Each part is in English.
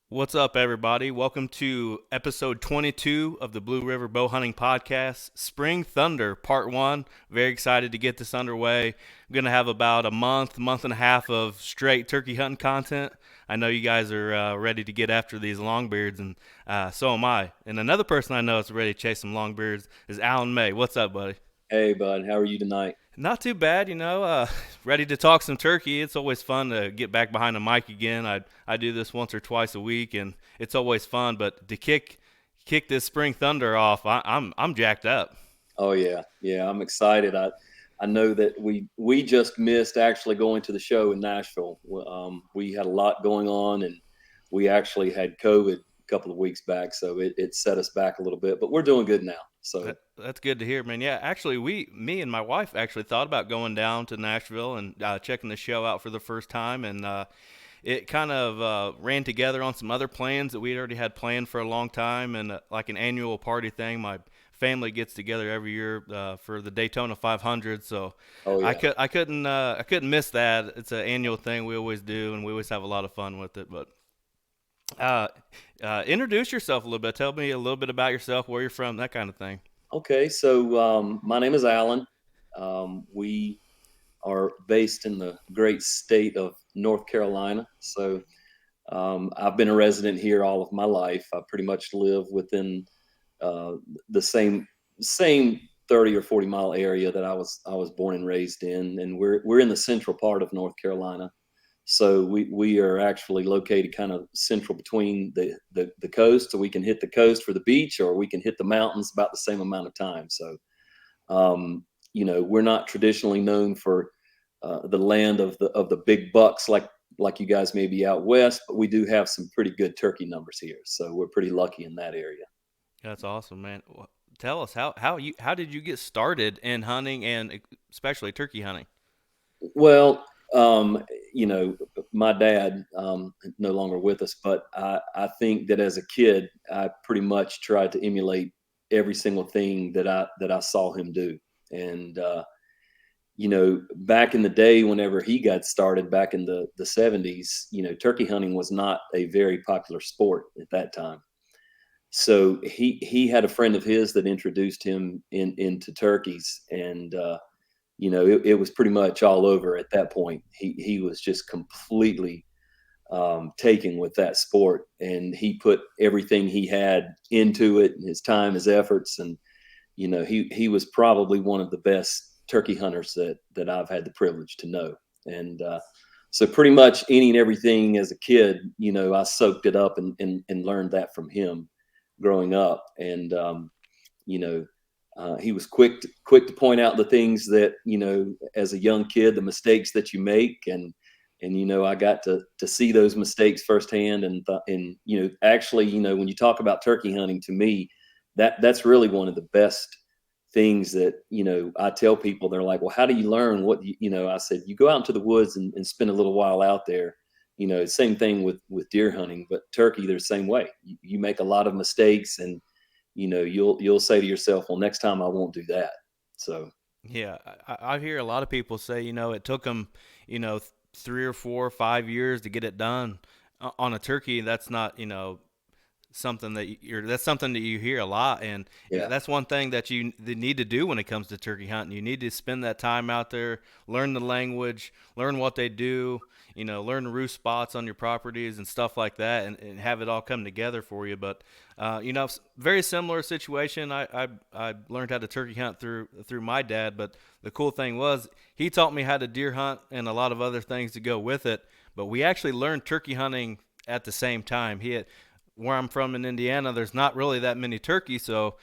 What's up, everybody? Welcome to episode 22 of the Blue River Bow Hunting Podcast, Spring Thunder, Part 1. Very excited to get this underway. I'm going to have about a month and a half of straight turkey hunting content. I know you guys are ready to get after these longbeards, and so am I. And another person I know is ready to chase some longbeards is Alan May. What's up, buddy? Hey, bud, how are you tonight? Not too bad, ready to talk some turkey. It's always fun to get back behind the mic again. I do this once or twice a week, and it's always fun. But to kick this spring thunder off, I'm jacked up. Oh yeah, I'm excited. I know that we just missed actually going to the show in Nashville. We had a lot going on, and we actually had COVID a couple of weeks back, so it set us back a little bit. But we're doing good now. So That's good to hear, man. Yeah, actually, me and my wife actually thought about going down to Nashville and checking the show out for the first time, and it kind of ran together on some other plans that we already had planned for a long time, and like an annual party thing. My family gets together every year for the Daytona 500, so oh yeah. I couldn't miss that. It's an annual thing we always do, and we always have a lot of fun with it. But uh, introduce yourself a little bit. Tell me a little bit about yourself, where you're from, that kind of thing. Okay, so my name is Alan. We are based in the great state of North Carolina. So I've been a resident here all of my life. I pretty much live within uh, the same 30 or 40 mile area that I was born and raised in, and we're in the central part of North Carolina. So we are actually located kind of central between the coast, so we can hit the coast for the beach, or we can hit the mountains about the same amount of time. So um, we're not traditionally known for the land of the big bucks like you guys may be out west, but we do have some pretty good turkey numbers here. So we're pretty lucky in that area. That's awesome, man. Tell us how did you get started in hunting and especially turkey hunting? Well, you know, my dad no longer with us, but I think that as a kid, I pretty much tried to emulate every single thing that I saw him do. And back in the day, whenever he got started back in the 70s, turkey hunting was not a very popular sport at that time. So he had a friend of his that introduced him into turkeys, and it was pretty much all over at that point. He was just completely taken with that sport, and he put everything he had into it, his time, his efforts, and he was probably one of the best turkey hunters that I've had the privilege to know. And so pretty much any and everything as a kid, I soaked it up and learned that from him growing up. And you know, he was quick to point out the things that as a young kid, the mistakes that you make, and I got to see those mistakes firsthand, and actually, when you talk about turkey hunting, to me, that's really one of the best things that I tell people. They're like, well, how do you learn what I said, you go out into the woods and spend a little while out there. Same thing with deer hunting, but turkey, they're the same way. You make a lot of mistakes, and you'll say to yourself, well, next time I won't do that. So Yeah, I hear a lot of people say, it took them, 3 or 4 or 5 years to get it done on a turkey. That's not, something that's something that you hear a lot, and yeah. that's one thing that you need to do when it comes to turkey hunting. You need to spend that time out there, learn the language, learn what they do, learn the roost spots on your properties and stuff like that, and have it all come together for you. But very similar situation. I learned how to turkey hunt through my dad, but the cool thing was he taught me how to deer hunt and a lot of other things to go with it. But we actually learned turkey hunting at the same time. He had Where I'm from in Indiana, there's not really that many turkeys, so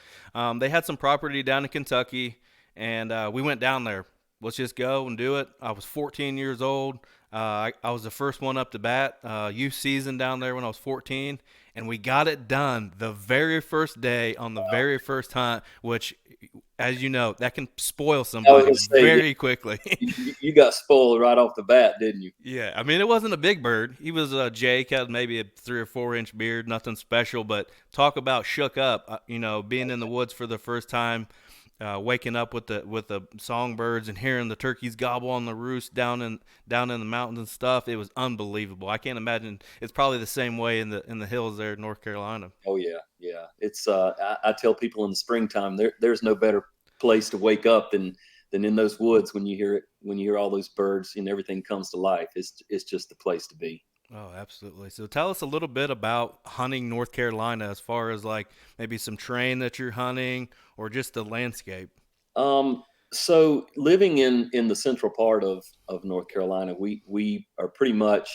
they had some property down in Kentucky, and we went down there. Let's just go and do it. I was 14 years old. I was the first one up to bat, youth season down there when I was 14, and we got it done the very first day on the very first hunt, which, as you know, that can spoil I was somebody gonna say, yeah, very quickly. you got spoiled right off the bat, didn't you? Yeah, I mean, it wasn't a big bird. He was Jake, had maybe a 3 or 4 inch beard, nothing special. But talk about shook up. Being in the woods for the first time. waking up with the songbirds and hearing the turkeys gobble on the roost down in the mountains and stuff. It was unbelievable. I can't imagine. It's probably the same way in the hills there in North Carolina. Oh yeah, yeah. It's I tell people in the springtime there's no better place to wake up than in those woods when you hear it, when you hear all those birds and everything comes to life. It's just the place to be. Oh, absolutely. So tell us a little bit about hunting North Carolina as far as like maybe some terrain that you're hunting or just the landscape. So living in the central part of North Carolina, we are pretty much,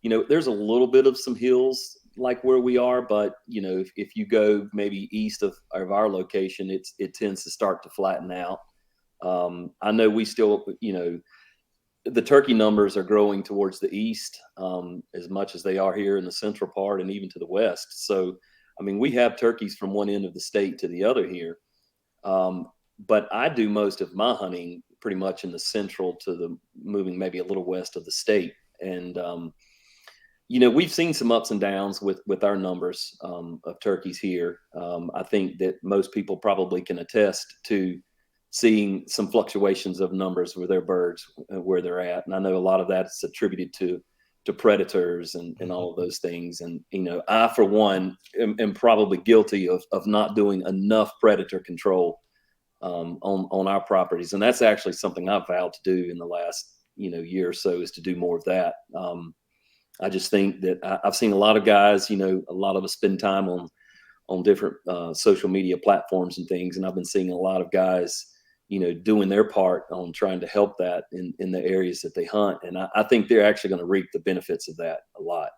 there's a little bit of some hills like where we are, but if you go maybe east of our location, it tends to start to flatten out. I know we still, the turkey numbers are growing towards the east as much as they are here in the central part and even to the west. So, I mean, we have turkeys from one end of the state to the other here. Um, but I do most of my hunting pretty much in the central to the moving maybe a little west of the state. And we've seen some ups and downs with our numbers of turkeys here. I think that most people probably can attest to seeing some fluctuations of numbers with their birds where they're at, and I know a lot of that is attributed to predators and Hmm. all of those things. And I for one am probably guilty of not doing enough predator control on our properties, and that's actually something I've vowed to do in the last year or so, is to do more of that. I just think that I've seen a lot of guys, a lot of us spend time on different social media platforms and things, and I've been seeing a lot of guys, doing their part on trying to help that in the areas that they hunt, and I think they're actually going to reap the benefits of that a lot.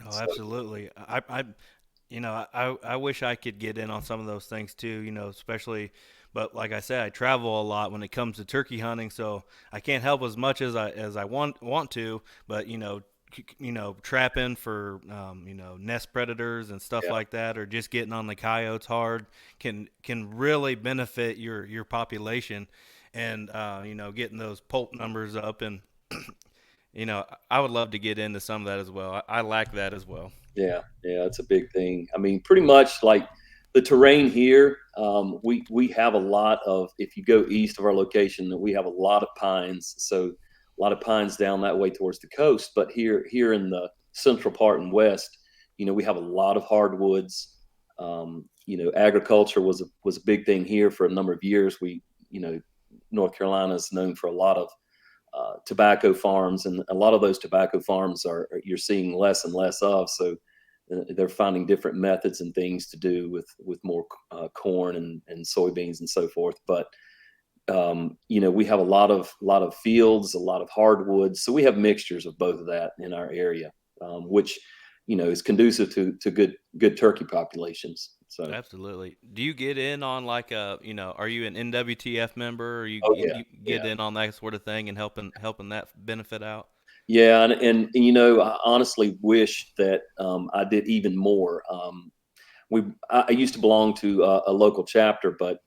Oh, So absolutely. I wish I could get in on some of those things too, especially, but like I said, I travel a lot when it comes to turkey hunting, so I can't help as much as I want to, but trapping for nest predators and stuff yeah, like that, or just getting on the coyotes hard can really benefit your population, and getting those poult numbers up, and I would love to get into some of that as well. I lack that as well. yeah, yeah, it's a big thing. I mean, pretty much like the terrain here, we have a lot of. If you go east of our location, we have a lot of pines. So a lot of pines down that way towards the coast. But here in the central part and west, we have a lot of hardwoods. Agriculture was a big thing here for a number of years. North Carolina is known for a lot of tobacco farms, and a lot of those tobacco farms you're seeing less and less of. So they're finding different methods and things to do with more corn and soybeans and so forth. But we have a lot of fields, a lot of hardwoods, so we have mixtures of both of that in our area, which is conducive to good turkey populations. So, Absolutely. Do you get in on like are you an NWTF member, or oh yeah, you yeah. get in on that sort of thing and helping that benefit out? Yeah, and I honestly wish that I did even more. I used to belong to a local chapter, but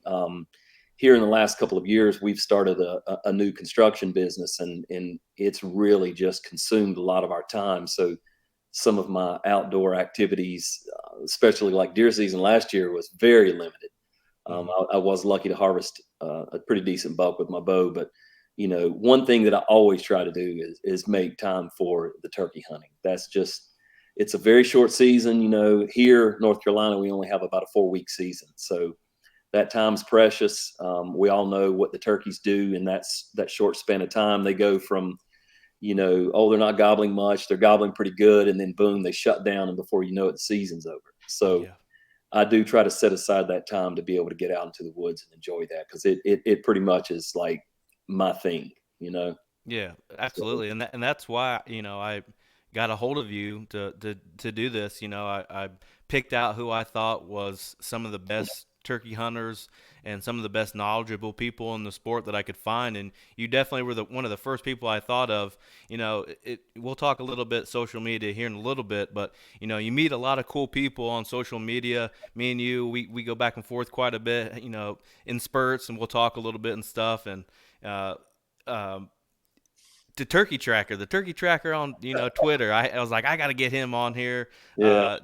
here in the last couple of years, we've started a new construction business, and it's really just consumed a lot of our time. So some of my outdoor activities, especially like deer season last year, was very limited. Hmm. I was lucky to harvest a pretty decent buck with my bow, but one thing that I always try to do is make time for the turkey hunting. That's just it's a very short season. Here North Carolina, we only have about a 4-week season, so that time's precious. We all know what the turkeys do in that short span of time. They go from oh, they're not gobbling much, they're gobbling pretty good, and then boom, they shut down, and before you know it, the season's over. So Yeah. I do try to set aside that time to be able to get out into the woods and enjoy that, because it pretty much is like my thing. Yeah, So absolutely, and that's why I got a hold of you to do this. I picked out who I thought was some of the best turkey hunters and some of the best knowledgeable people in the sport that I could find, and you definitely were one of the first people I thought of. We'll talk a little bit social media here in a little bit, but you meet a lot of cool people on social media. Me and you, we go back and forth quite a bit, in spurts, and we'll talk a little bit and stuff, and. Uh, um, the turkey tracker on Twitter. I was like, I got to get him on here. Yeah.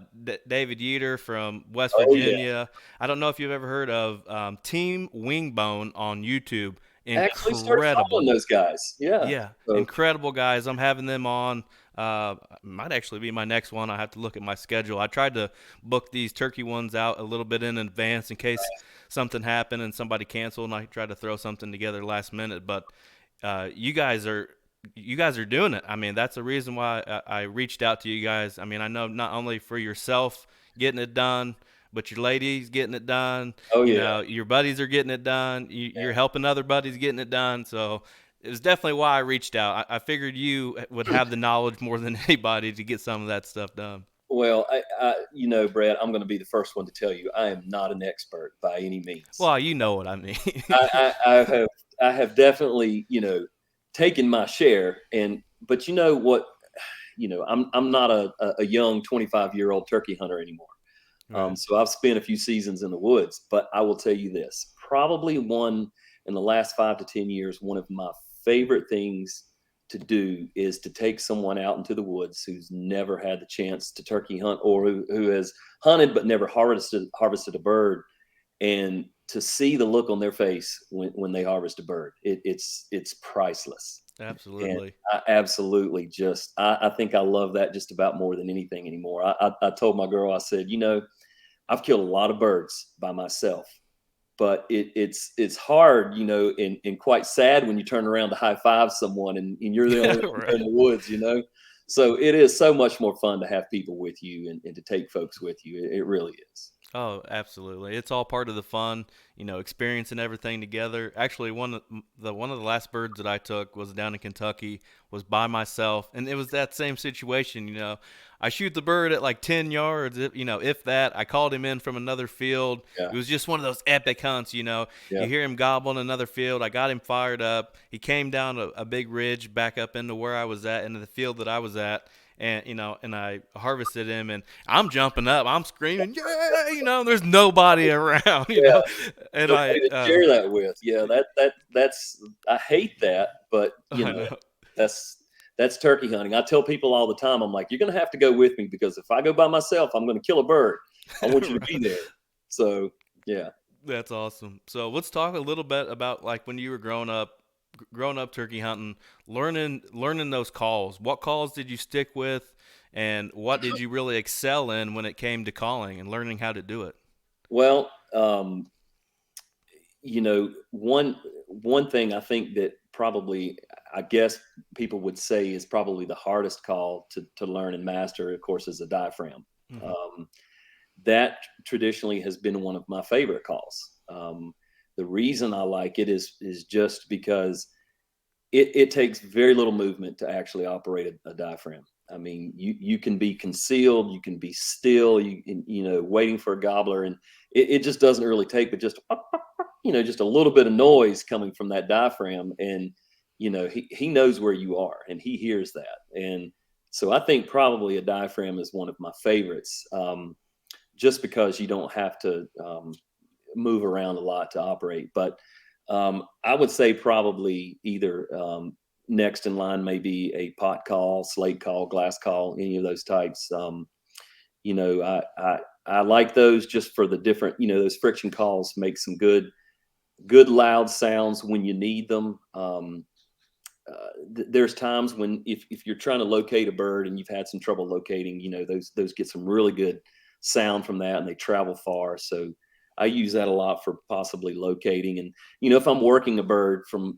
David Yeater from West Oh yeah. Virginia. I don't know if you've ever heard of Team Wingbone on YouTube. Actually started following Incredible. those guys. Yeah. Yeah, So incredible guys. I'm having them on. Might actually be my next one. I have to look at my schedule. I tried to book these turkey ones out a little bit in advance in case something happened and somebody canceled, and I tried to throw something together last minute. But you guys are doing it. I mean, that's the reason why I reached out to you guys. I mean, I know not only for yourself getting it done, but your ladies getting it done. oh yeah. Your buddies are getting it done. You're helping other buddies getting it done. So it was definitely why I reached out. I figured you would have the knowledge more than anybody to get some of that stuff done. Well, Brad, I'm going to be the first one to tell you I am not an expert by any means. Well, you know what I mean. I have definitely, taken my share, but you know what, I'm not a young 25-year-old turkey hunter anymore. Right. So I've spent a few seasons in the woods, but I will tell you this, probably one in the last 5 to 10 years, one of my favorite things to do is to take someone out into the woods who's never had the chance to turkey hunt, or who has hunted but never harvested a bird, and to see the look on their face when they harvest a bird. It's priceless. And Absolutely. I absolutely I think I love that just about more than anything anymore. I told my girl, I said, I've killed a lot of birds by myself, but it's hard, and quite sad when you turn around to high five someone, and you're the only one in Right. the woods. So it is so much more fun to have people with you, and to take folks with you. It really is. Oh, absolutely. It's all part of the fun, experiencing everything together. Actually, one of the last birds that I took was down in Kentucky, was by myself, and it was that same situation, I shoot the bird at like 10 yards, if that. I called him in from another field. Yeah. It was just one of those epic hunts. Yeah. You hear him gobble in another field. I got him fired up. He came down a big ridge back up into where I was at, into the field that I was at, and I harvested him, and I'm jumping up, I'm screaming, yeah, there's nobody around, Yeah. and Nobody to share that with. Yeah. That's I hate that, but I know. that's that's turkey hunting. I tell people all the time, I'm like, you're going to have to go with me, because if I go by myself, I'm going to kill a bird. I want you to be Right. there. So yeah. That's awesome. So let's talk a little bit about like when you were growing up turkey hunting, learning those calls. What calls did you stick with, and what did you really excel in when it came to calling and learning how to do it? Well, one thing I think that probably, I guess, people would say is probably the hardest call to learn and master, of course, is the diaphragm. Hmm. Um, that traditionally has been one of my favorite calls. The reason I like it is just because it takes very little movement to actually operate a diaphragm. I mean, you can be concealed, you can be still, waiting for a gobbler, and it just doesn't really take, but just just a little bit of noise coming from that diaphragm, and he knows where you are, and he hears that. And so I think probably a diaphragm is one of my favorites, just because you don't have to move around a lot to operate. But I would say probably either, next in line maybe a pot call, slate call, glass call, any of those types. I like those just for the different, those friction calls make some good loud sounds when you need them. There's times when, if you're trying to locate a bird and you've had some trouble locating, those get some really good sound from that, and they travel far. So I use that a lot for possibly locating. And if I'm working a bird from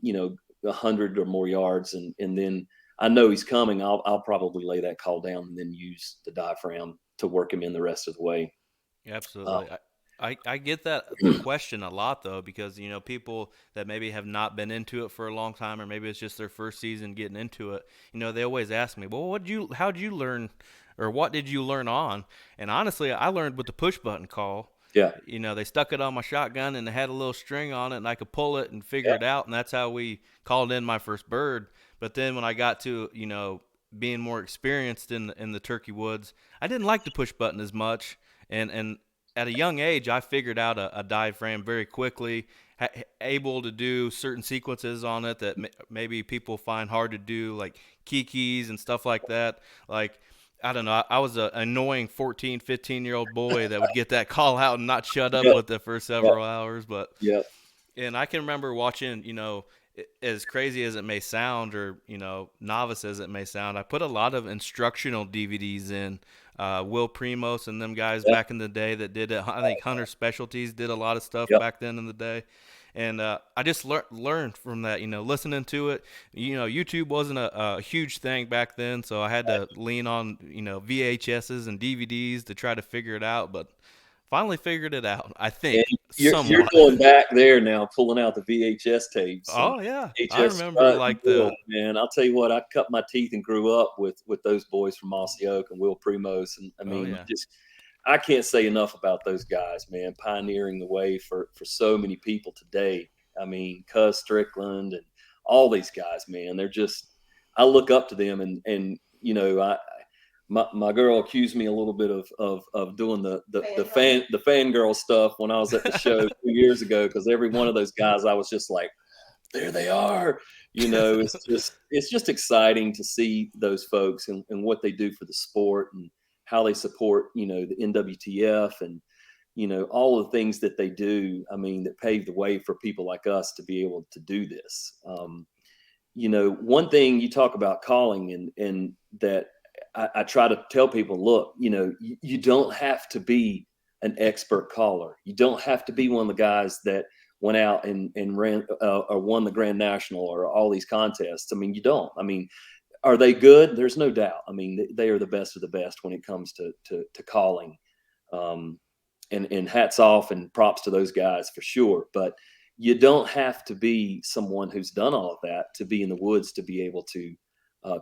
100 or more yards, and then I know he's coming, I'll probably lay that call down and then use the diaphragm to work him in the rest of the way. Absolutely. Um, I get that the question a lot though, because people that maybe have not been into it for a long time, or maybe it's just their first season getting into it, they always ask me, well, how did you learn, or what did you learn on? And honestly, I learned with the push button call. yeah, They stuck it on my shotgun, and it had a little string on it, and I could pull it and figure yeah, it out, and that's how we called in my first bird. But then when I got to being more experienced in the turkey woods, I didn't like the push button as much, and at a young age, I figured out a diaphragm very quickly, able to do certain sequences on it that maybe people find hard to do, like kikis and stuff like that. Like, I don't know, I was an annoying 14, 15-year-old boy that would get that call out and not shut up Yeah, with it for yeah, several hours. But yeah, and I can remember watching, as crazy as it may sound, or novice as it may sound, I put a lot of instructional DVDs in. Will Primos and them guys yeah, back in the day that did it. I think Hunter Specialties did a lot of stuff yeah, back then in the day, and I just learned from that. Listening to it. YouTube wasn't a huge thing back then, so I had to lean on VHSs and DVDs to try to figure it out. But finally figured it out. I and think you're somewhat. going back there now, pulling out the VHS tapes and Oh yeah, I VHS remember strut and like Will, the man. I'll tell you what, I cut my teeth and grew up with those boys from Mossy Oak and Will Primos, and I oh mean, yeah, just I can't say enough about those guys, man, pioneering the way for so many people today. I mean, Cuz Strickland and all these guys, man, they're just I look up to them, and I my girl accused me a little bit of doing the fangirl stuff when I was at the show 2 years ago, because every one of those guys I was just like, there they are. It's just exciting to see those folks and what they do for the sport and how they support the NWTF and all of the things that they do. I mean, that pave the way for people like us to be able to do this. One thing you talk about calling, and that I try to tell people, look, you don't have to be an expert caller. You don't have to be one of the guys that went out and ran or won the Grand National or all these contests. I mean, you don't. I mean, are they good? There's no doubt. I mean, they are the best of the best when it comes to calling. Um, and hats off and props to those guys for sure. But you don't have to be someone who's done all of that to be in the woods to be able to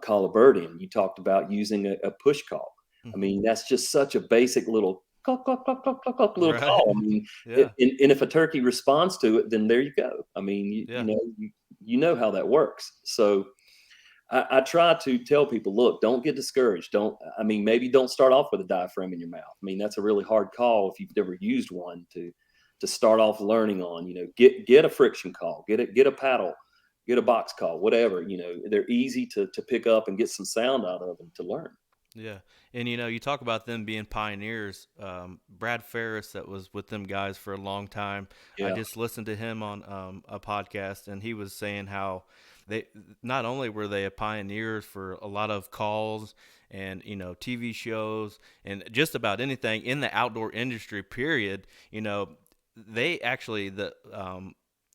call a bird in. You talked about using a push call. I hmm mean, that's just such a basic little cluck, cluck, cluck, cluck, cluck, cluck, little right, call. I mean, yeah, and if a turkey responds to it, then there you go. I mean, yeah, you know how that works. So I try to tell people, look, don't get discouraged. I mean, maybe don't start off with a diaphragm in your mouth. I mean, that's a really hard call if you've never used one to start off learning on. Get a friction call, get a paddle, get a box call, whatever. They're easy to pick up and get some sound out of and to learn. yeah. And you talk about them being pioneers. Brad Ferris, that was with them guys for a long time. I Yeah, just listened to him on a podcast, and he was saying how they not only were they a pioneers for a lot of calls and TV shows and just about anything in the outdoor industry. Period. They actually the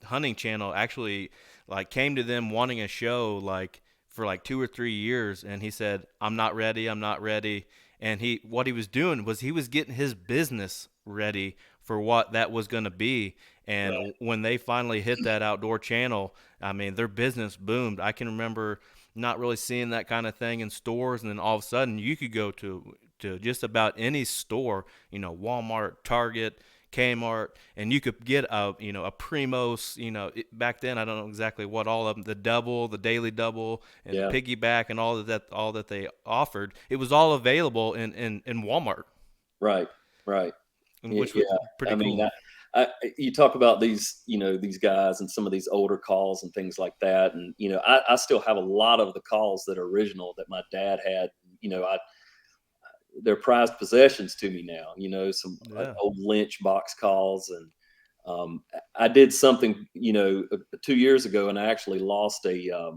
hunting channel actually like came to them wanting a show like for like 2 or 3 years, and he said, I'm not ready. And what he was doing was he was getting his business ready for what that was going to be. right. And when they finally hit that outdoor channel, I mean, their business boomed. I can remember not really seeing that kind of thing in stores, and then all of a sudden you could go to just about any store, Walmart, Target, Kmart, and you could get a Primos. Back then I don't know exactly what all of them, the double, the daily double, and the Yeah, piggyback, and all that they offered. It was all available in Walmart, right, right. and which was Yeah. pretty I mean, cool. you talk about these guys and some of these older calls and things like that, and I still have a lot of the calls that are original that my dad had. I They're prized possessions to me now. Some Yeah. old Lynch box calls, and I did something 2 years ago, and I actually lost a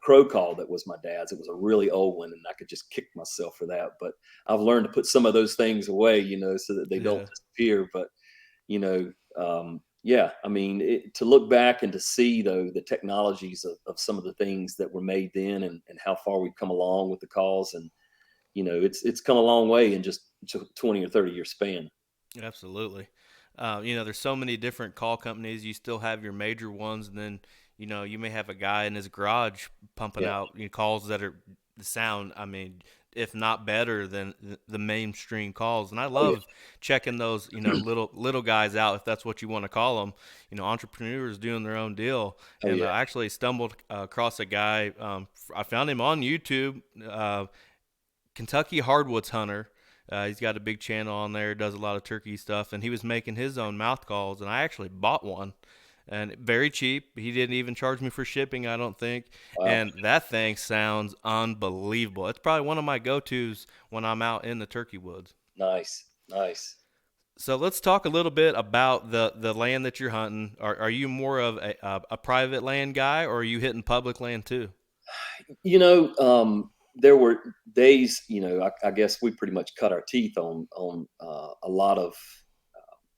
crow call that was my dad's. It was a really old one, and I could just kick myself for that. But I've learned to put some of those things away, so that they don't Yeah. disappear. But yeah, I mean, to look back and to see though the technologies of some of the things that were made then, and how far we've come along with the calls, and it's come a long way in just 20 or 30 year span. Absolutely. There's so many different call companies. You still have your major ones, and then you may have a guy in his garage pumping Yeah, out calls that are sound. I mean, if not better than the mainstream calls. And I oh yeah, love checking those little guys out, if that's what you want to call them. Entrepreneurs doing their own deal. oh And yeah, I actually stumbled across a guy. I found him on YouTube. Kentucky Hardwoods Hunter. He's got a big channel on there, does a lot of turkey stuff, and he was making his own mouth calls, and I actually bought one, and very cheap. He didn't even charge me for shipping, I don't think, Wow. and that thing sounds unbelievable. It's probably one of my go-tos when I'm out in the turkey woods. Nice. Nice. So let's talk a little bit about the land that you're hunting. Are you more of a private land guy, or are you hitting public land too? There were days, I guess we pretty much cut our teeth on a lot of.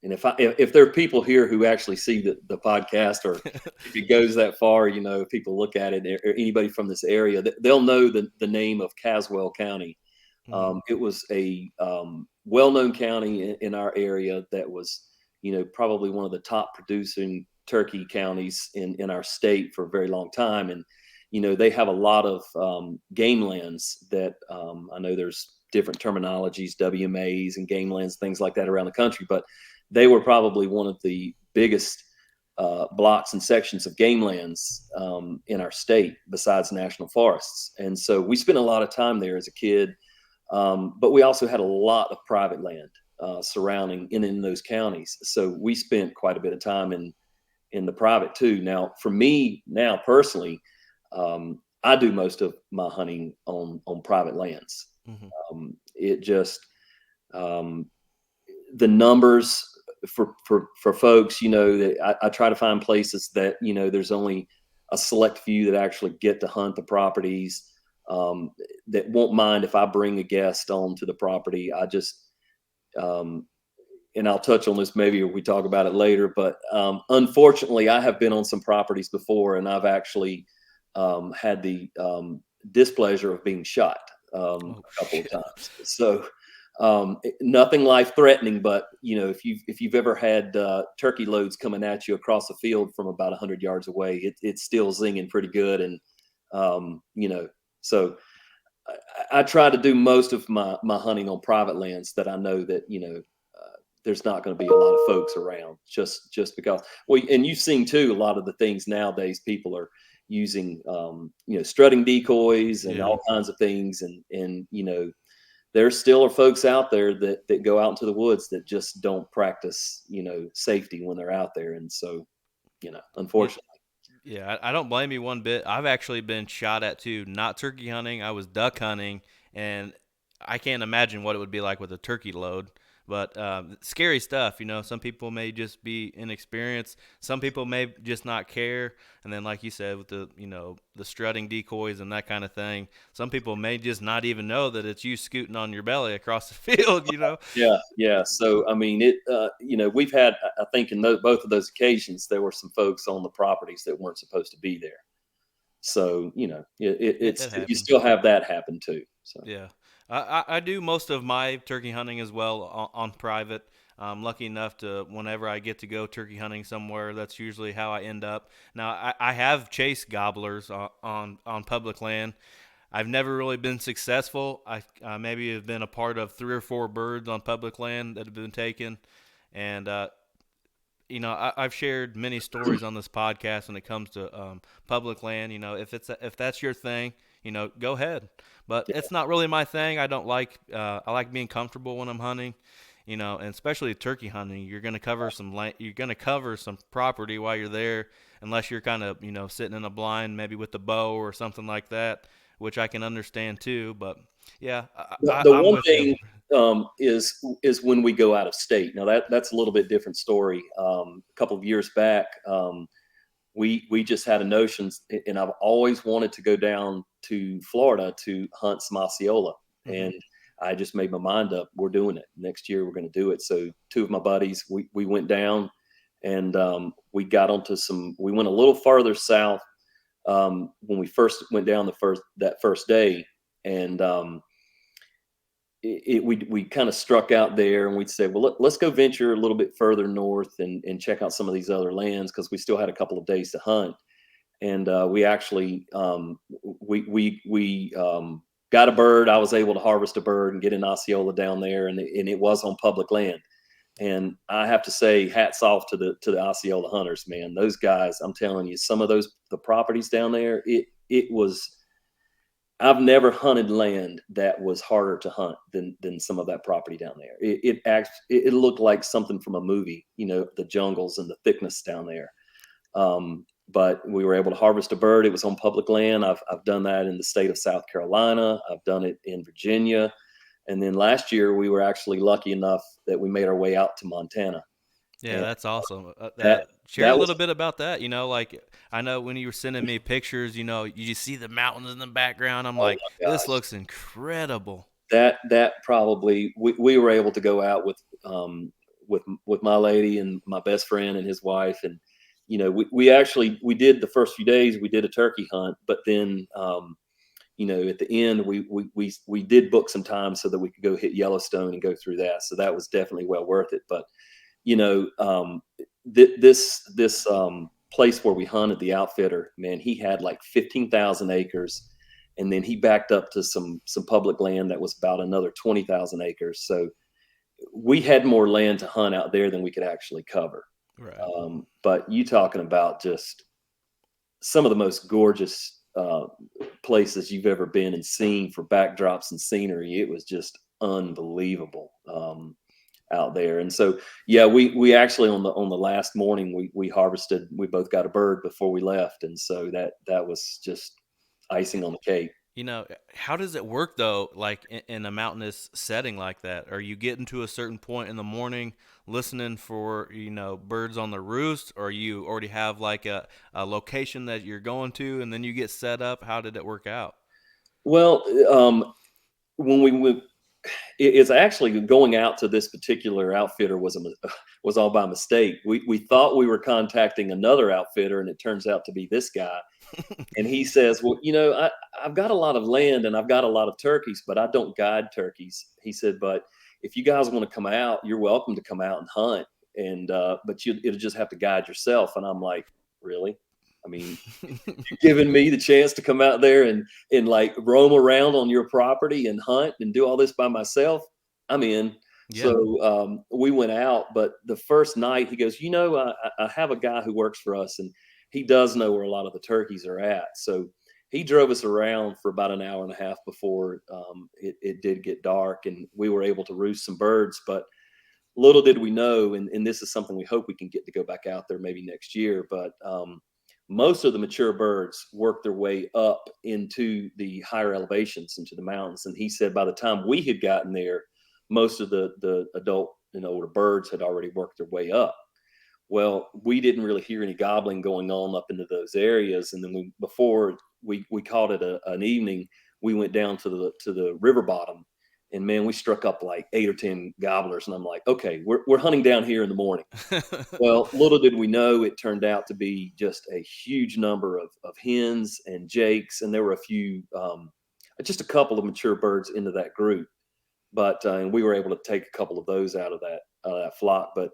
And if there are people here who actually see the podcast, or if it goes that far, if people look at it, or anybody from this area, they'll know the name of Caswell County. Hmm. It was a well-known county in our area that was, probably one of the top producing turkey counties in our state for a very long time. And, they have a lot of game lands that I know there's different terminologies, WMAs and game lands, things like that around the country. But they were probably one of the biggest blocks and sections of game lands in our state besides national forests. And so we spent a lot of time there as a kid, but we also had a lot of private land surrounding in those counties. So we spent quite a bit of time in the private too. Now, for me, now personally, I do most of my hunting on private lands. Hmm. It just the numbers for folks, that I try to find places that there's only a select few that actually get to hunt the properties, that won't mind if I bring a guest onto the property. I just um, and I'll touch on this maybe, or we talk about it later. But unfortunately, I have been on some properties before, and I've actually had the displeasure of being shot Oh a couple of shit! times. So nothing life threatening, but if you've ever had turkey loads coming at you across the field from about 100 yards away, it's still zinging pretty good. And so I try to do most of my hunting on private lands that I know that there's not going to be a lot of folks around, just because. Well, and you've seen too a lot of the things nowadays. People are using strutting decoys and Yeah. all kinds of things, and there still are folks out there that go out into the woods that just don't practice safety when they're out there. And so Yeah. unfortunately. Yeah, I don't blame you one bit. I've actually been shot at too. Not turkey hunting. I was duck hunting, and I can't imagine what it would be like with a turkey load. But scary stuff, Some people may just be inexperienced. Some people may just not care. And then, like you said, with the strutting decoys and that kind of thing, some people may just not even know that it's you scooting on your belly across the field. Yeah, yeah. So I mean, we've had, I think, in both of those occasions, there were some folks on the properties that weren't supposed to be there. So It it's you happens. still have that happen too. So Yeah, I do most of my turkey hunting as well on private. I'm lucky enough to whenever I get to go turkey hunting somewhere, that's usually how I end up. Now I have chased gobblers on public land. I've never really been successful. I maybe have been a part of 3 or 4 birds on public land that have been taken, and I've shared many stories on this podcast when it comes to public land. If that's your thing, go ahead. But yeah, it's not really my thing. I don't like. I like being comfortable when I'm hunting. And especially turkey hunting, you're gonna cover some land. You're gonna cover some property while you're there, unless you're kind of sitting in a blind, maybe with the bow or something like that, which I can understand too. But yeah, the I'm one with you. thing is when we go out of state. Now that's a little bit different story. A couple of years back, we just had a notion, and I've always wanted to go down to Florida to hunt some Osceola, Hmm. and I just made my mind up. We're doing it next year. We're going to do it. So two of my buddies, we went down, and we got onto some. We went a little farther south when we first went down that first day, and we kind of struck out there, and we'd say, well, let's go venture a little bit further north and check out some of these other lands, because we still had a couple of days to hunt. And we actually we got a bird. I was able to harvest a bird and get an Osceola down there, and it was on public land. And I have to say, hats off to the Osceola hunters, man. Those guys, I'm telling you, some of the properties down there, it was I've never hunted land that was harder to hunt than some of that property down there. It looked like something from a movie, the jungles and the thickness down there. But we were able to harvest a bird. It was on public land. I've done that in the state of South Carolina. I've done it in Virginia, and then last year we were actually lucky enough that we made our way out to Montana, Yeah, and that's awesome. that That share a that was little bit about that. Like I know when you were sending me pictures, you just see the mountains in the background. I'm oh like, my this gosh. looks incredible. That probably we were able to go out with my lady and my best friend and his wife, and we actually we did the first few days we did a turkey hunt, but then at the end we did book some time so that we could go hit Yellowstone and go through that, so that was definitely well worth it. But you know this place where we hunted, the outfitter, man, he had like 15,000 acres, and then he backed up to some public land that was about another 20,000 acres. So we had more land to hunt out there than we could actually cover. Right. But you talking about just some of the most gorgeous places you've ever been and seen for backdrops and scenery. It was just unbelievable out there. And so, yeah, we actually on the last morning we harvested. We both got a bird before we left, and so that was just icing on the cake. How does it work though? Like in a mountainous setting like that, are you getting to a certain point in the morning listening for birds on the roost, or you already have like a location that you're going to, and then you get set up? How did it work out? Well, when we went, it's actually going out to this particular outfitter was all by mistake. We thought we were contacting another outfitter, and it turns out to be this guy. And he says, "Well, I've got a lot of land and I've got a lot of turkeys, but I don't guide turkeys." He said, "But if you guys want to come out, you're welcome to come out and hunt, and but it'll just have to guide yourself." And I'm like, "Really? I mean, giving me the chance to come out there and like roam around on your property and hunt and do all this by myself, I'm in." Yeah. So we went out, but the first night he goes, I have a guy who works for us, and he does know where a lot of the turkeys are at. So he drove us around for about an hour and a half before it did get dark, and we were able to roost some birds. But little did we know, and this is something we hope we can get to go back out there maybe next year, but most of the mature birds work their way up into the higher elevations, into the mountains. And he said by the time we had gotten there, most of the adult and older birds had already worked their way up. Well, we didn't really hear any gobbling going on up into those areas. And then before we called it an evening, we went down to the river bottom, and man, we struck up like 8 or 10 gobblers. And I'm like, okay, we're hunting down here in the morning. Well, little did we know, it turned out to be just a huge number of hens and jakes, and there were just a couple of mature birds into that group. But and we were able to take a couple of those out of that flock. But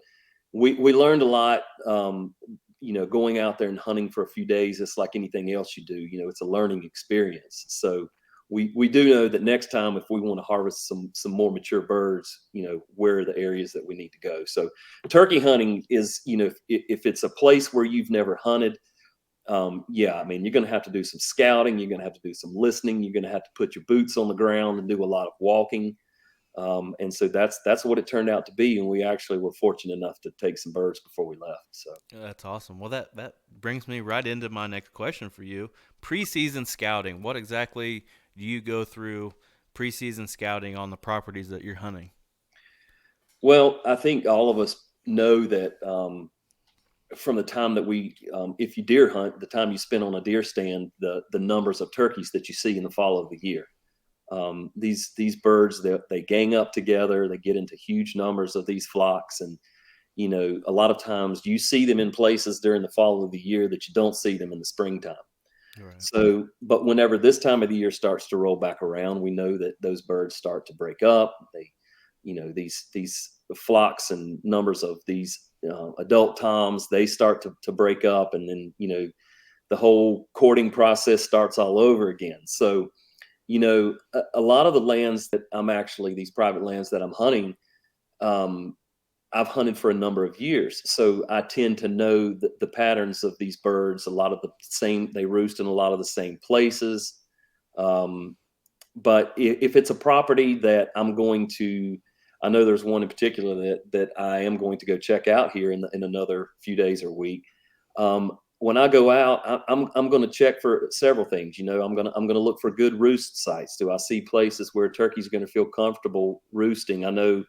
we learned a lot. Going out there and hunting for a few days, it's like anything else you do. It's a learning experience. So we do know that next time, if we want to harvest some more mature birds, where are the areas that we need to go. So turkey hunting is, if it's a place where you've never hunted, yeah, I mean, you're going to have to do some scouting, you're going to have to do some listening, you're going to have to put your boots on the ground and do a lot of walking. And so that's what it turned out to be, and we actually were fortunate enough to take some birds before we left. So That's awesome. Well, that brings me right into my next question for you. Preseason scouting. What exactly do you go through preseason scouting on the properties that you're hunting? well, I think all of us know that from the time that if you deer hunt, the time you spend on a deer stand, the numbers of turkeys that you see in the fall of the year. These birds, they gang up together, they get into huge numbers of these flocks, and a lot of times you see them in places during the fall of the year that you don't see them in the springtime. Right. So, but whenever this time of the year starts to roll back around, we know that those birds start to break up. These flocks and numbers of these adult toms, they start to break up, and then the whole courting process starts all over again. So, a lot of the lands that these private lands that I'm hunting, um, I've hunted for a number of years. So I tend to know the patterns of these birds. A lot of the same, they roost in a lot of the same places. But if it's a property that I'm going to, I know there's one in particular that I am going to go check out here in another few days or week. When I go out, I'm going to check for several things. I'm going to look for good roost sites. Do I see places where turkeys are going to feel comfortable roosting? I know,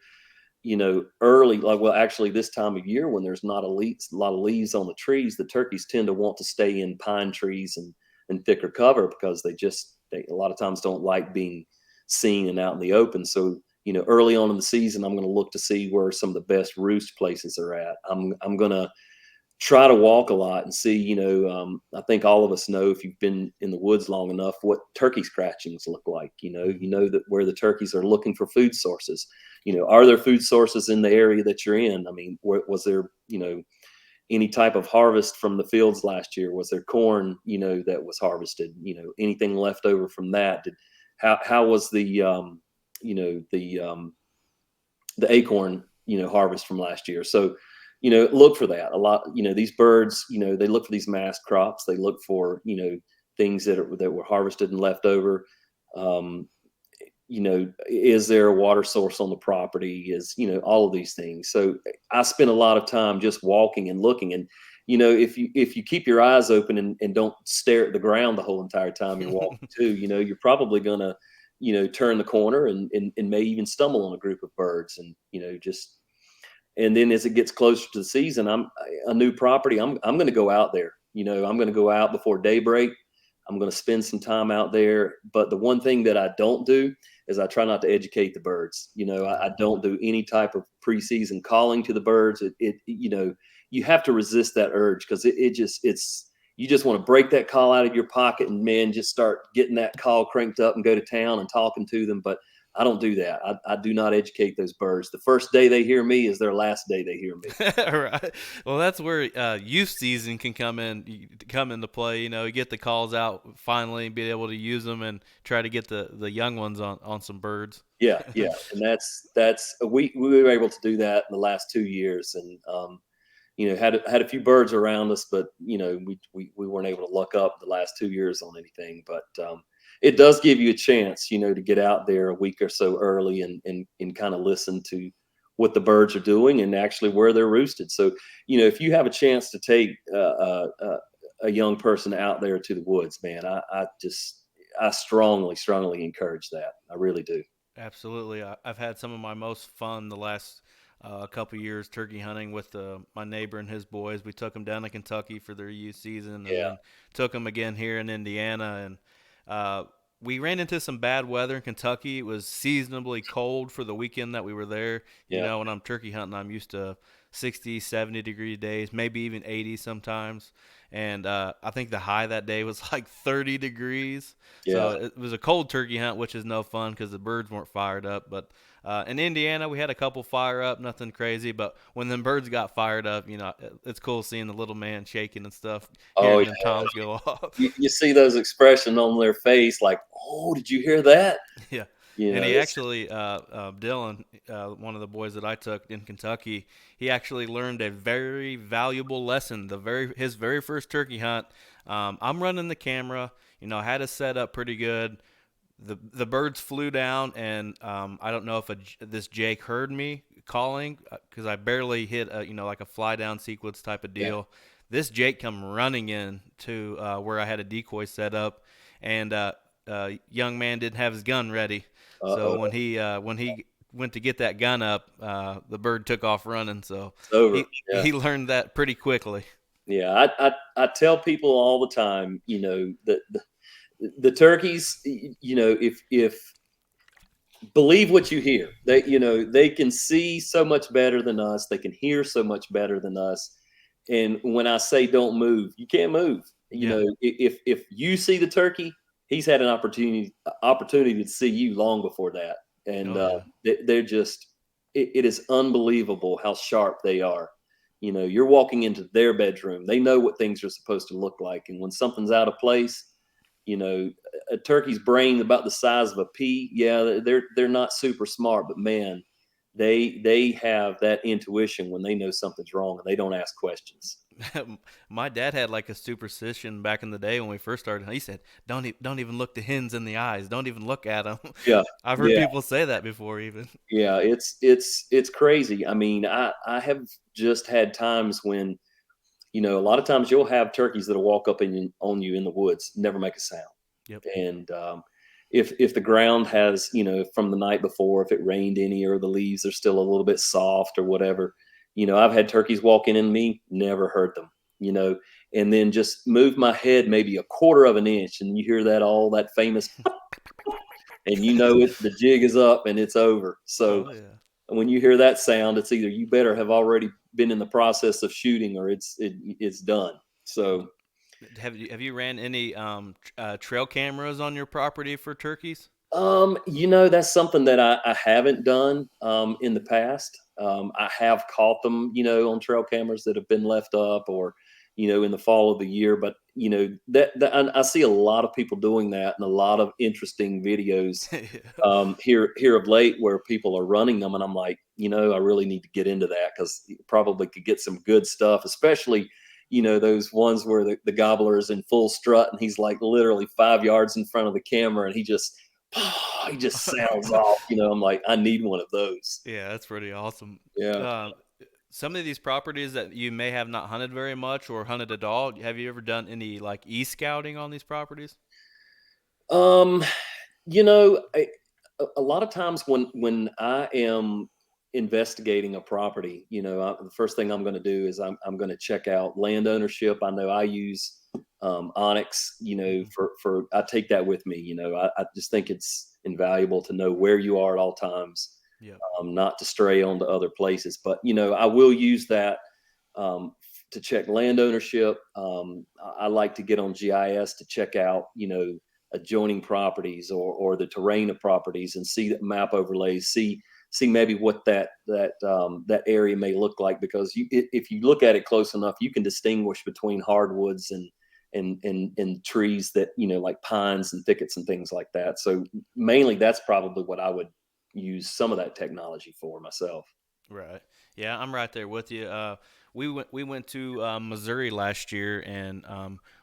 early, like, well, actually, this time of year when there's not a lot of leaves on the trees, the turkeys tend to want to stay in pine trees and thicker cover because they a lot of times don't like being seen and out in the open. So, early on in the season, I'm going to look to see where some of the best roost places are at. I'm going to try to walk a lot and see, I think all of us know, if you've been in the woods long enough, what turkey scratchings look like. Mhm. That where the turkeys are looking for food sources. Are there food sources in the area that you're in? I mean, was there, any type of harvest from the fields last year? Was there corn, that was harvested? Anything left over from that? How was you know, the acorn, harvest from last year? So, look for that a lot. These birds, they look for these mass crops. They look for, things that were harvested and left over. Um, is there a water source on the property? Is, all of these things. So I spend a lot of time just walking and looking. And, if you keep your eyes open and don't stare at the ground the whole entire time you're walking too, you're probably gonna, turn the corner and may even stumble on a group of birds. And, just, and then as it gets closer to the season, I'm a new property. I'm going to go out there. I'm going to go out before daybreak. I'm going to spend some time out there. But the one thing that I don't do is I try not to educate the birds. I don't do any type of preseason calling to the birds. You have to resist that urge, because it's you just want to break that call out of your pocket and, man, just start getting that call cranked up and go to town and talking to them. But I don't do that. I do not educate those birds. The first day they hear me is their last day they hear me. Right. Well, that's where youth season can come into play. You get the calls out finally, and be able to use them and try to get the young ones on some birds. Yeah, yeah, and that's we were able to do that in the last 2 years. And had a few birds around us, but we weren't able to luck up the last 2 years on anything. But it does give you a chance, to get out there a week or so early and kind of listen to what the birds are doing and actually where they're roosted. So, if you have a chance to take a young person out there to the woods, man, I strongly encourage that. I really do. Absolutely. I've had some of my most fun the last couple years turkey hunting with my neighbor and his boys. We took them down to Kentucky for their youth season, and Yeah, then took them again here in Indiana. And uh, we ran into some bad weather in Kentucky. It was seasonably cold for the weekend that we were there. yeah, When I'm turkey hunting, I'm used to 60, 70-degree days, maybe even 80 sometimes. And I think the high that day was like 30 degrees. So yeah. it was a cold turkey hunt, which is no fun because the birds weren't fired up. But in Indiana, we had a couple fire up, nothing crazy. But when them birds got fired up, it's cool seeing the little man shaking and stuff, Oh, hearing yeah. them toms go off. You see those expressions on their face, like, "Oh, did you hear that?" Yeah. You And know, he it's actually, Dylan, one of the boys that I took in Kentucky, he actually learned a very valuable lesson. His very first turkey hunt. I'm running the camera. I had it set up pretty good. The birds flew down, and I don't know if this Jake heard me calling, because I barely hit like a fly down sequence type of yeah. deal. This Jake come running in to where I had a decoy set up, and young man didn't have his gun ready. So Uh-oh, when he went to get that gun up, the bird took off running. So it's over. Yeah, he learned that pretty quickly. yeah. I tell people all the time, that the turkeys, if believe what you hear, they can see so much better than us. They can hear so much better than us. And when I say don't move, you can't move. Yeah. If you see the turkey, he's had an opportunity to see you long before that. And Oh yeah. they're just, it is unbelievable how sharp they are. You're walking into their bedroom. They know what things are supposed to look like, and when something's out of place, you know, a turkey's brain about the size of a pea. Yeah, they're not super smart, but man, they have that intuition when they know something's wrong, and they don't ask questions. My dad had like a superstition back in the day when we first started. He said, don't even look the hens in the eyes. Don't even look at them." Yeah, I've heard yeah, people say that before, even. yeah. It's crazy. I mean, I have just had times when, a lot of times you'll have turkeys that'll walk up on you in the woods, never make a sound. Yep. And if the ground has, from the night before, if it rained any or the leaves are still a little bit soft or whatever, I've had turkeys walking in me, never heard them, you know, and then just move my head maybe a quarter of an inch, and you hear that famous, and the jig is up and it's over. So Oh yeah. when you hear that sound, it's either you better have already been in the process of shooting, or it's done. So Have you ran any trail cameras on your property for turkeys? that's something that I haven't done in the past. I have caught them, on trail cameras that have been left up, or, in the fall of the year. But that I see a lot of people doing that, and a lot of interesting videos Yeah. here of late where people are running them, and I'm like, I really need to get into that, because you probably could get some good stuff, especially. Those ones where the gobbler is in full strut and he's like literally 5 yards in front of the camera, and he just sounds off. I'm like, I need one of those. Yeah, that's pretty awesome. Yeah. Uh, some of these properties that you may have not hunted very much or hunted at all, have you ever done any like e-scouting on these properties? Um, you know, I, a lot of times when I am investigating a property, the first thing I'm going to do is I'm going to check out land ownership. I know I use Onyx, Hmm. for I take that with me. I just think it's invaluable to know where you are at all times, Yep. not to stray on to other places. But I will use that um, to check land ownership. I like to get on GIS to check out, adjoining properties, or the terrain of properties, and see that map overlays. See maybe what that area may look like, because if you look at it close enough, you can distinguish between hardwoods and trees that, like pines and thickets and things like that. So mainly that's probably what I would use some of that technology for myself. Right. Yeah, I'm right there with you. We went to Missouri last year, and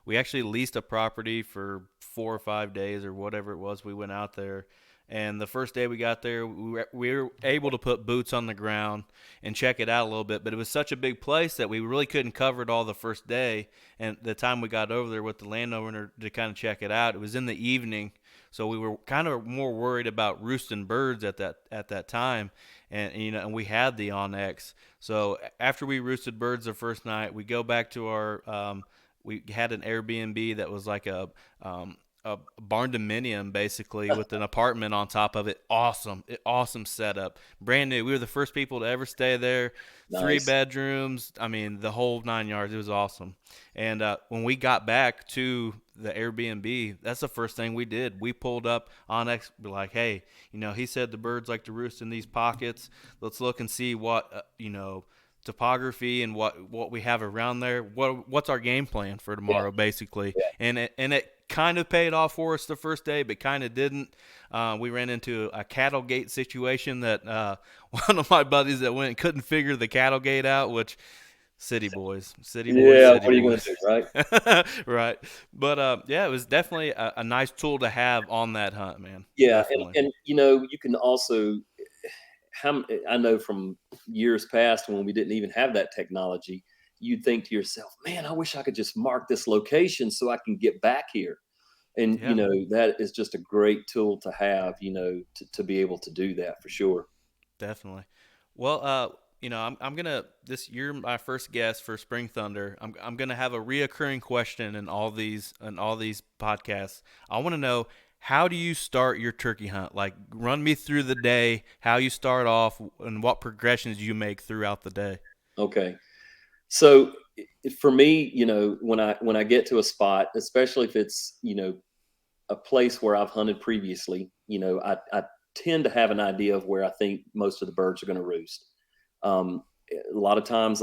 we actually leased a property for 4 or 5 days or whatever it was. We went out there, and the first day we got there, we were able to put boots on the ground and check it out a little bit. But it was such a big place that we really couldn't cover it all the first day. And the time we got over there with the landowner to kind of check it out, it was in the evening. So we were kind of more worried about roosting birds at that time, and we had the Onyx. So after we roosted birds the first night, we go back to our we had an Airbnb that was like a barn dominium basically with an apartment on top of it. Awesome setup, brand new. We were the first people to ever stay there. Three Nice. bedrooms. I mean, the whole 9 yards. It was awesome. And when we got back to the Airbnb, that's the first thing we did. We pulled up Onyx, be like, hey, he said the birds like to roost in these pockets. Let's look and see what, topography and what we have around there. What's our game plan for Yeah. tomorrow, basically? Yeah. And it kind of paid off for us the first day, but kind of didn't. We ran into a cattle gate situation that one of my buddies that went couldn't figure the cattle gate out, which city boys, city boys, Yeah. city What are you going to boys. do, right? Right. But yeah, it was definitely a nice tool to have on that hunt, man. Yeah, and Definitely. and you can also, I know from years past when we didn't even have that technology, you'd think to yourself, "Man, I wish I could just mark this location so I can get back here." And Yeah. that is just a great tool to have, to be able to do that for sure. Definitely. Well, I'm gonna this you're my first guest for Spring Thunder. I'm gonna have a reoccurring question in all these podcasts. I want to know, how do you start your turkey hunt? Like, run me through the day, how you start off, and what progressions you make throughout the day. Okay. So for me, when I get to a spot, especially if it's, a place where I've hunted previously, I tend to have an idea of where I think most of the birds are going to roost. Um, a lot of times,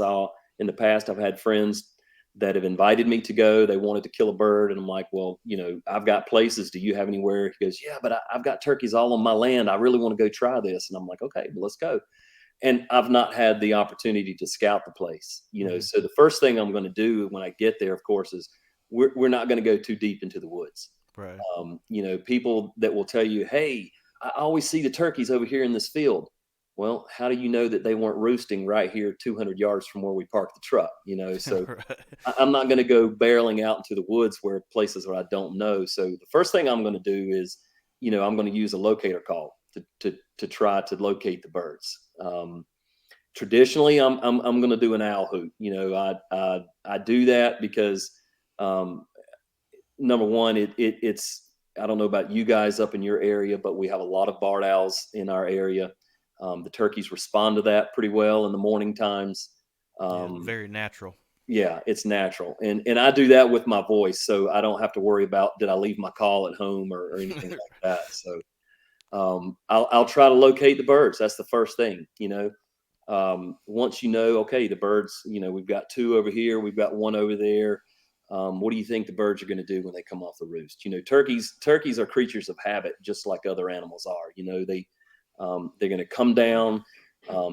in the past, I've had friends that have invited me to go. They wanted to kill a bird, and I'm like, well, I've got places. Do you have anywhere? He goes, yeah, but I've got turkeys all on my land. I really want to go try this, and I'm like, okay, well, let's go. and I've not had the opportunity to scout the place, Hmm. So the first thing I'm going to do when I get there, of course, is we're not going to go too deep into the woods. Right. People that will tell you, "Hey, I always see the turkeys over here in this field." Well, how do you know that they weren't roosting right here 200 yards from where we parked the truck? So Right. I'm not going to go barreling out into the woods where places where I don't know. So the first thing I'm going to do is, I'm going to use a locator call to try to locate the birds. Traditionally, I'm going to do an owl hoot. I do that because um, number one, it's I don't know about you guys up in your area, but we have a lot of barred owls in our area. The turkeys respond to that pretty well in the morning times. Yeah. Um, Very natural. yeah, it's natural, and I do that with my voice, so I don't have to worry about did I leave my call at home or anything like that. So I'll try to locate the birds. That's the first thing. Once okay, the birds, we've got two over here, we've got one over there. What do you think the birds are going to do when they come off the roost? Turkeys are creatures of habit, just like other animals are. They're going to come down.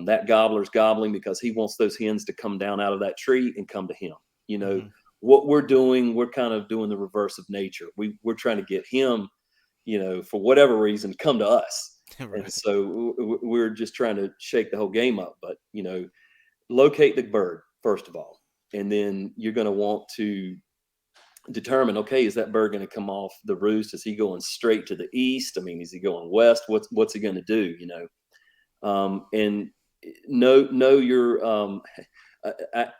That gobbler's gobbling because he wants those hens to come down out of that tree and come to him. You know Hmm. what we're doing. We're kind of doing the reverse of nature. We're trying to get him, for whatever reason, to come to us. And Right. so we're just trying to shake the whole game up. But locate the bird first of all, and then you're going to want to determine, okay, is that bird going to come off the roost? Is he going straight to the east? I mean, is he going west? What's he going to do? And know your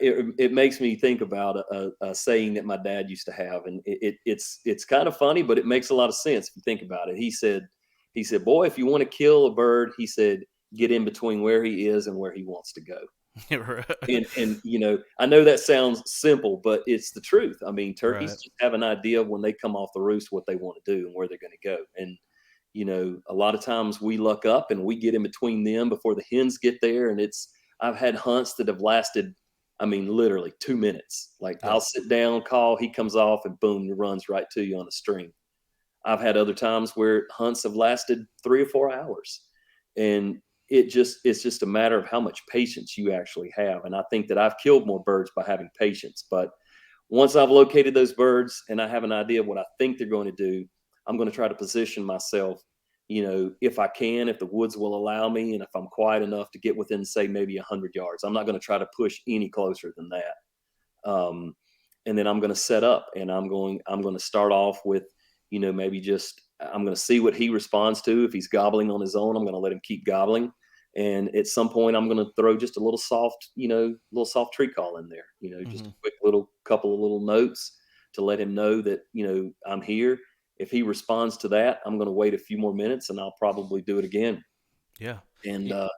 it makes me think about a saying that my dad used to have, and it's kind of funny, but it makes a lot of sense if you think about it. He said, boy, if you want to kill a bird, he said, get in between where he is and where he wants to go. Right. And I know that sounds simple, but it's the truth. I mean, turkeys Right. just have an idea when they come off the roost what they want to do and where they're going to go. And a lot of times we luck up and we get in between them before the hens get there. And I've had hunts that have lasted, I mean, literally 2 minutes. Like Yeah. I'll sit down, call, he comes off, and boom, he runs right to you on a string. I've had other times where hunts have lasted 3 or 4 hours, and it's just a matter of how much patience you actually have. And I think that I've killed more birds by having patience. But once I've located those birds and I have an idea of what I think they're going to do, I'm going to try to position myself, if I can, if the woods will allow me, and if I'm quiet enough to get within, say, maybe 100 yards. I'm not going to try to push any closer than that. And then I'm going to set up, and I'm going to start off with, maybe just I'm going to see what he responds to. If he's gobbling on his own, I'm going to let him keep gobbling. And at some point, I'm going to throw just a little soft tree call in there, just Hmm. a quick little couple of little notes to let him know that, I'm here. If he responds to that, I'm going to wait a few more minutes and I'll probably do it again. Yeah. And Y-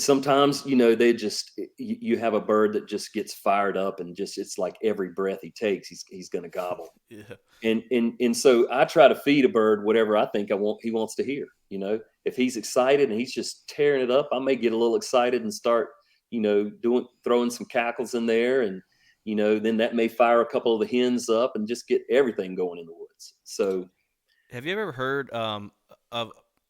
sometimes they just you have a bird that just gets fired up and just it's like every breath he takes he's going to gobble. Yeah. And so I try to feed a bird whatever I think he wants to hear. If he's excited and he's just tearing it up, I may get a little excited and start doing throwing some cackles in there, and then that may fire a couple of the hens up and just get everything going in the woods. So Have you ever heard of?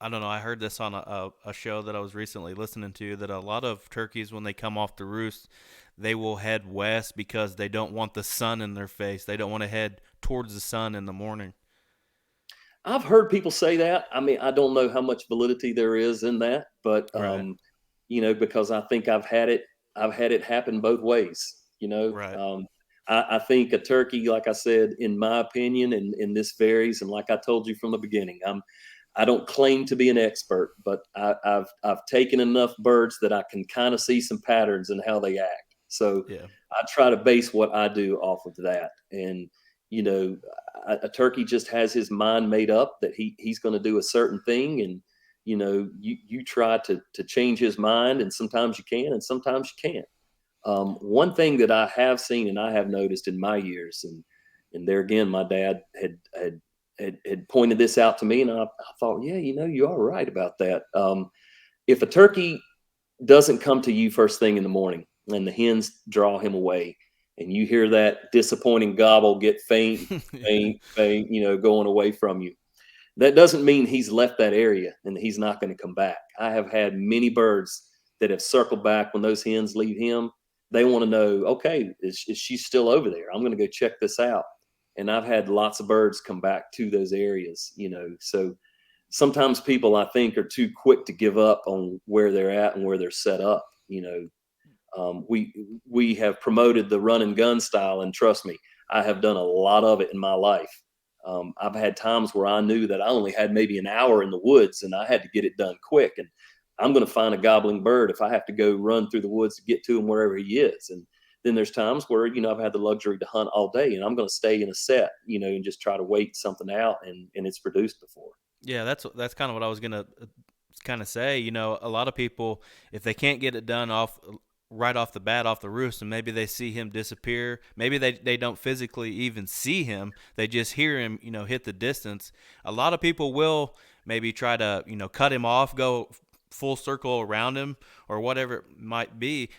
I don't know. I heard this on a show that I was recently listening to. That a lot of turkeys, when they come off the roost, they will head west because they don't want the sun in their face. They don't want to head towards the sun in the morning. I've heard people say that. I mean, I don't know how much validity there is in that, but Right. because I think I've had it happen both ways. Right. I think a turkey, like I said, in my opinion, and this varies, and like I told you from the beginning, I don't claim to be an expert, but I've taken enough birds that I can kind of see some patterns in how they act. So Yeah. I try to base what I do off of that. And you know, a turkey just has his mind made up that he's going to do a certain thing, and you try to change his mind, and sometimes you can, and sometimes you can't. One thing that I have seen and I have noticed in my years, and there again, my dad had pointed this out to me, and I thought, yeah, you are right about that. If a turkey doesn't come to you first thing in the morning, and the hens draw him away, and you hear that disappointing gobble get faint, Yeah. faint, faint, going away from you, that doesn't mean he's left that area and he's not going to come back. I have had many birds that have circled back when those hens leave him. They want to know, okay, is she still over there? I'm going to go check this out. And I've had lots of birds come back to those areas, so sometimes people, I think, are too quick to give up on where they're at and where they're set up. We have promoted the run and gun style, and trust me, I have done a lot of it in my life. I've had times where I knew that I only had maybe an hour in the woods, and I had to get it done quick. And I'm going to find a gobbling bird if I have to go run through the woods to get to him wherever he is. And then there's times where I've had the luxury to hunt all day, and I'm going to stay in a set, and just try to wait something out, and it's produced before. Yeah, that's kind of what I was gonna kind of say. A lot of people, if they can't get it done off right off the bat, off the roost, and maybe they see him disappear, maybe they don't physically even see him, they just hear him, hit the distance. A lot of people will maybe try to, cut him off, go full circle around him, or whatever it might be.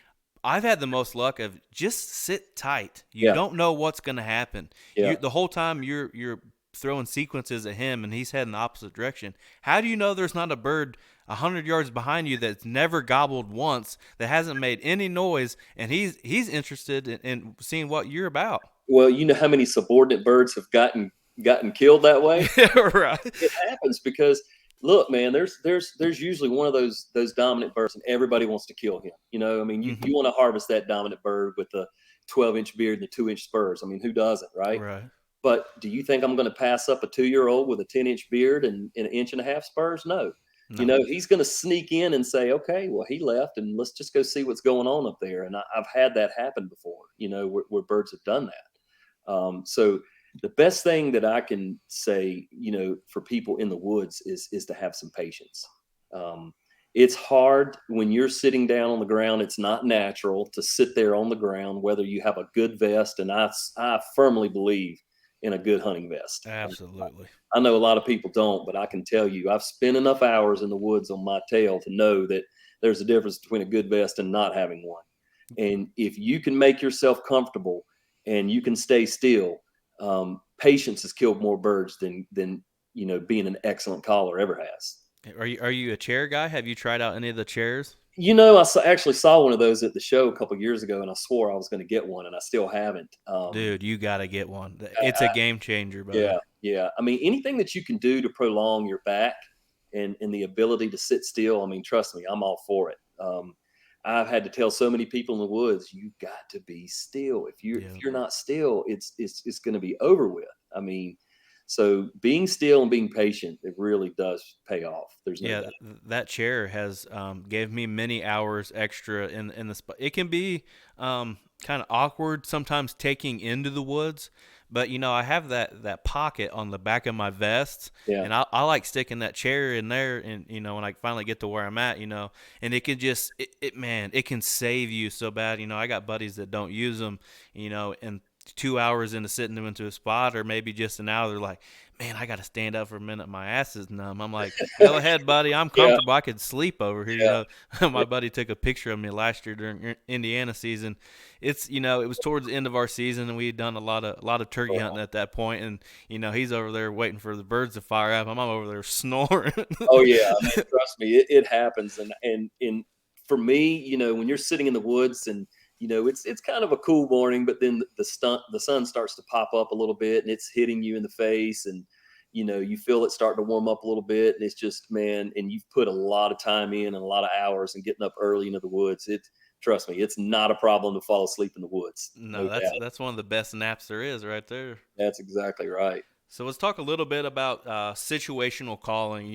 I've had the most luck of just sit tight. You Yeah, don't know what's going to happen. yeah. The whole time you're throwing sequences at him and he's heading the opposite direction. How do you know there's not a bird 100 yards behind you that's never gobbled once, that hasn't made any noise, and he's interested in seeing what you're about? Well, you know how many subordinate birds have gotten killed that way? Right. It happens because look, man, there's usually one of those dominant birds, and everybody wants to kill him. I mean, you Hmm. want to harvest that dominant bird with the 12-inch beard and the 2-inch spurs. I mean, who doesn't, right? Right. But do you think I'm going to pass up a 2-year-old with a 10-inch beard and an inch and a half spurs? No. No. He's going to sneak in and say, okay, well, he left, and let's just go see what's going on up there. And I've had that happen before, where birds have done that. So the best thing that I can say, for people in the woods is to have some patience. Um, it's hard when you're sitting down on the ground. It's not natural to sit there on the ground, whether you have a good vest. And I firmly believe in a good hunting vest. Absolutely. I know a lot of people don't, but I can tell you, I've spent enough hours in the woods on my tail to know that there's a difference between a good vest and not having one. And if you can make yourself comfortable and you can stay still, patience has killed more birds than being an excellent caller ever has. Are you a chair guy? Have you tried out any of the chairs? Actually saw one of those at the show a couple years ago, and I swore I was going to get one, and I still haven't. Dude, you got to get one. It's a I, game changer, Yeah, buddy. yeah. I mean, anything that you can do to prolong your back and the ability to sit still. I mean, trust me, I'm all for it. I've had to tell so many people in the woods, you got to be still. If you're Yeah. if you're not still, it's going to be over with. I mean, so being still and being patient, it really does pay off. There's no Yeah, doubt. that chair has gave me many hours extra in the spot. It can be kind of awkward sometimes taking into the woods, but I have that pocket on the back of my vest, Yeah, and I like sticking that chair in there, and when I finally get to where I'm at, and it can just man, it can save you so bad. I got buddies that don't use them, and 2 hours into sitting them into a spot, or maybe just an hour, they're like, man, I got to stand up for a minute. My ass is numb. I'm like, go ahead, buddy. I'm yeah, comfortable. I could sleep over here. yeah, My buddy took a picture of me last year during Indiana season. It was towards the end of our season, and we had done a lot of turkey yeah. hunting at that point. And he's over there waiting for the birds to fire up. I'm over there snoring. Oh yeah, I mean, trust me, it happens. And for me, when you're sitting in the woods and it's kind of a cool morning, but then the sun starts to pop up a little bit and it's hitting you in the face, and you feel it starting to warm up a little bit, and it's just, man, and you've put a lot of time in and a lot of hours and getting up early into the woods. Trust me, it's not a problem to fall asleep in the woods, no No, that's doubt. that's one of the best naps there is, right there. That's exactly right. So let's talk a little bit about situational calling.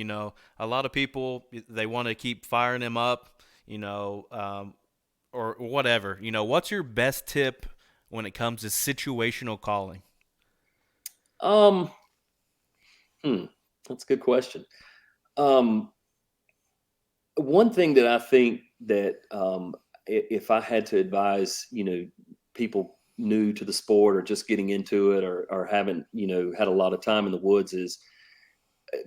A lot of people, they want to keep firing him up, or whatever. What's your best tip when it comes to situational calling? Um, that's a good question. Um, One thing that I think that, if I had to advise, people new to the sport or just getting into it, or haven't, had a lot of time in the woods, is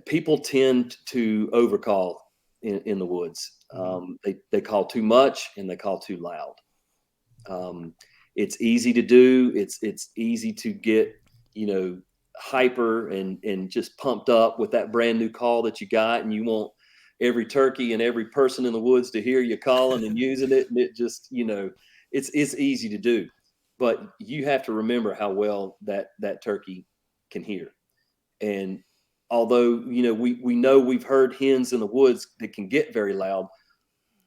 people tend to overcall in the woods. Hmm. They call too much and they call too loud. Um, it's easy to do. It's easy to get, you know, hyper and just pumped up with that brand new call that you got, and you want every turkey and every person in the woods to hear you calling and using it. And it just, it's easy to do, but you have to remember how well that turkey can hear. And although, we know we've heard hens in the woods that can get very loud,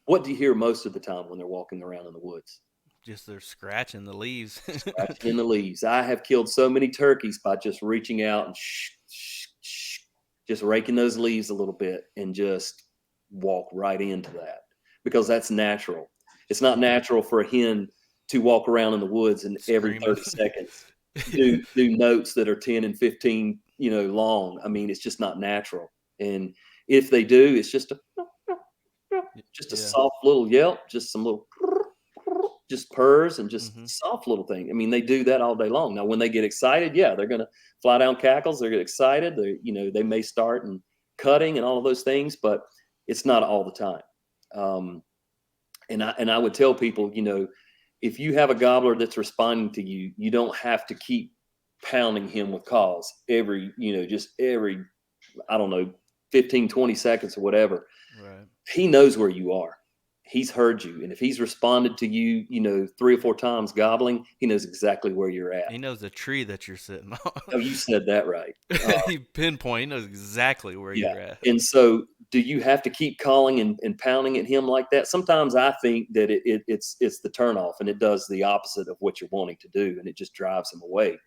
what do you hear most of the time when they're walking around in the woods? Just they're scratching the leaves. Scratching in the leaves. I have killed so many turkeys by just reaching out and just raking those leaves a little bit and just walk right into that, because that's natural. It's not Mhm. natural for a hen to walk around in the woods and every Screaming. 30 seconds do notes that are 10 and 15 long. I mean, it's just not natural. And if they do, it's just a Yeah. soft little yelp, just some little just purrs and just Hmm. soft little thing. I mean, they do that all day long. Now, when they get excited, yeah, they're gonna fly down cackles. They're get excited. They may start and cutting and all of those things, but it's not all the time. Um, and I would tell people, if you have a gobbler that's responding to you, you don't have to keep pounding him with calls just every, I don't know, 15, 20 seconds or whatever. Right. He knows where you are. He's heard you. And if he's responded to you, 3 or 4 times gobbling, he knows exactly where you're at. He knows the tree that you're sitting on. Oh, you said that right. He pinpoint. He knows exactly where Yeah. you're at. And so do you have to keep calling and pounding at him like that? Sometimes I think that it's the turnoff, and it does the opposite of what you're wanting to do, and it just drives him away.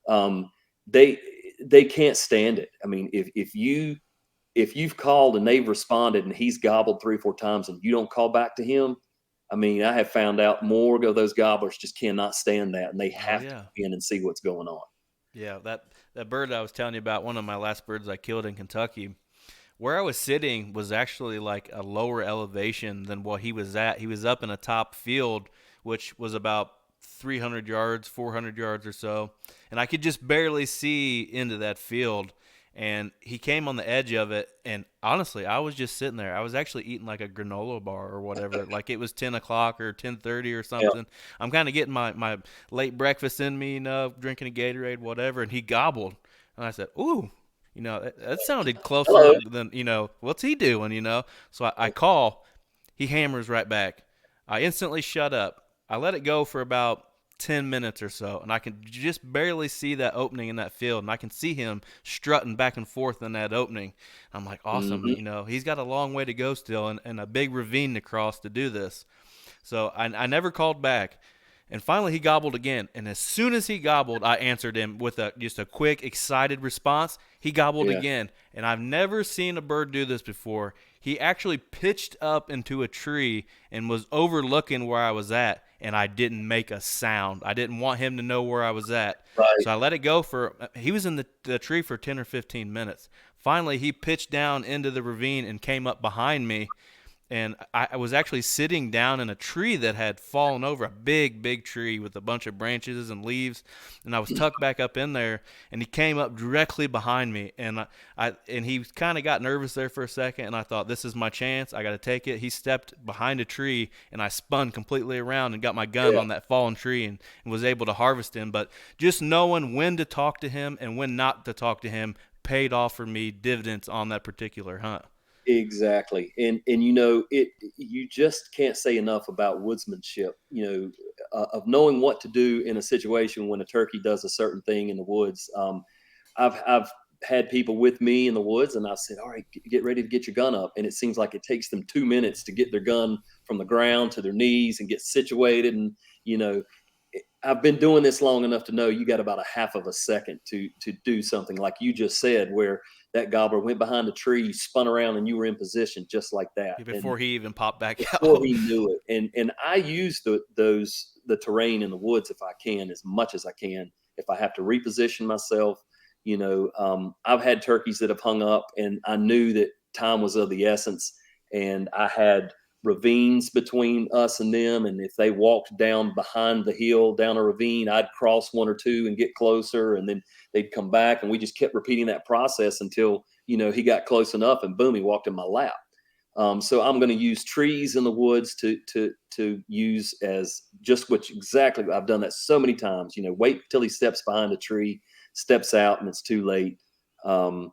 Um, they they can't stand it. I mean, if you've called and they've responded and he's gobbled 3 or 4 times and you don't call back to him, I mean, I have found out more of those gobblers just cannot stand that, and they Oh have to yeah. come in and see what's going on. Yeah. That bird I was telling you about, one of my last birds I killed in Kentucky. Where I was sitting was actually like a lower elevation than what he was at. He was up in a top field, which was about 300 yards, 400 yards or so. And I could just barely see into that field. And he came on the edge of it. And honestly, I was just sitting there. I was actually eating like a granola bar or whatever. Like it was 10 o'clock or 10:30 or Yeah. something. I'm kind of getting my late breakfast in me, drinking a Gatorade, whatever. And he gobbled. And I said, ooh, that sounded closer Hello. than, what's he doing, So I call. He hammers right back. I instantly shut up. I let it go for about 10 minutes or so, and I can just barely see that opening in that field, and I can see him strutting back and forth in that opening. I'm like, awesome. Hmm. He's got a long way to go still and a big ravine to cross to do this. So I never called back. And finally, he gobbled again. And as soon as he gobbled, I answered him with just a quick, excited response. He gobbled Yeah. again. And I've never seen a bird do this before. He actually pitched up into a tree and was overlooking where I was at. And I didn't make a sound. I didn't want him to know where I was at. Right. So I let it go he was in the tree for 10 or 15 minutes. Finally, he pitched down into the ravine and came up behind me, and I was actually sitting down in a tree that had fallen over, a big, big tree with a bunch of branches and leaves, and I was tucked back up in there, and he came up directly behind me, and he kind of got nervous there for a second, and I thought, this is my chance, I got to take it. He stepped behind a tree, and I spun completely around and got my gun Yeah. on that fallen tree and was able to harvest him. But just knowing when to talk to him and when not to talk to him paid off for me dividends on that particular hunt. Exactly. And it, you just can't say enough about woodsmanship, of knowing what to do in a situation when a turkey does a certain thing in the woods. I've had people with me in the woods, and I said, all right, get ready to get your gun up. And it seems like it takes them 2 minutes to get their gun from the ground to their knees and get situated. And, you know, I've been doing this long enough to know you got about a half of a second to do something like you just said, where that gobbler went behind a tree, spun around, and you were in position just like that. And Before he even popped back before out. he knew it, and I use the terrain in the woods if I can, as much as I can. If I have to reposition myself, I've had turkeys that have hung up, and I knew that time was of the essence, and I had ravines between us and them. And if they walked down behind the hill down a ravine, I'd cross one or two and get closer, and then they'd come back, and we just kept repeating that process until he got close enough, and boom, he walked in my lap. So I'm going to use trees in the woods to use as just what exactly I've done that so many times. Wait till he steps behind a tree, steps out, and it's too late. Um,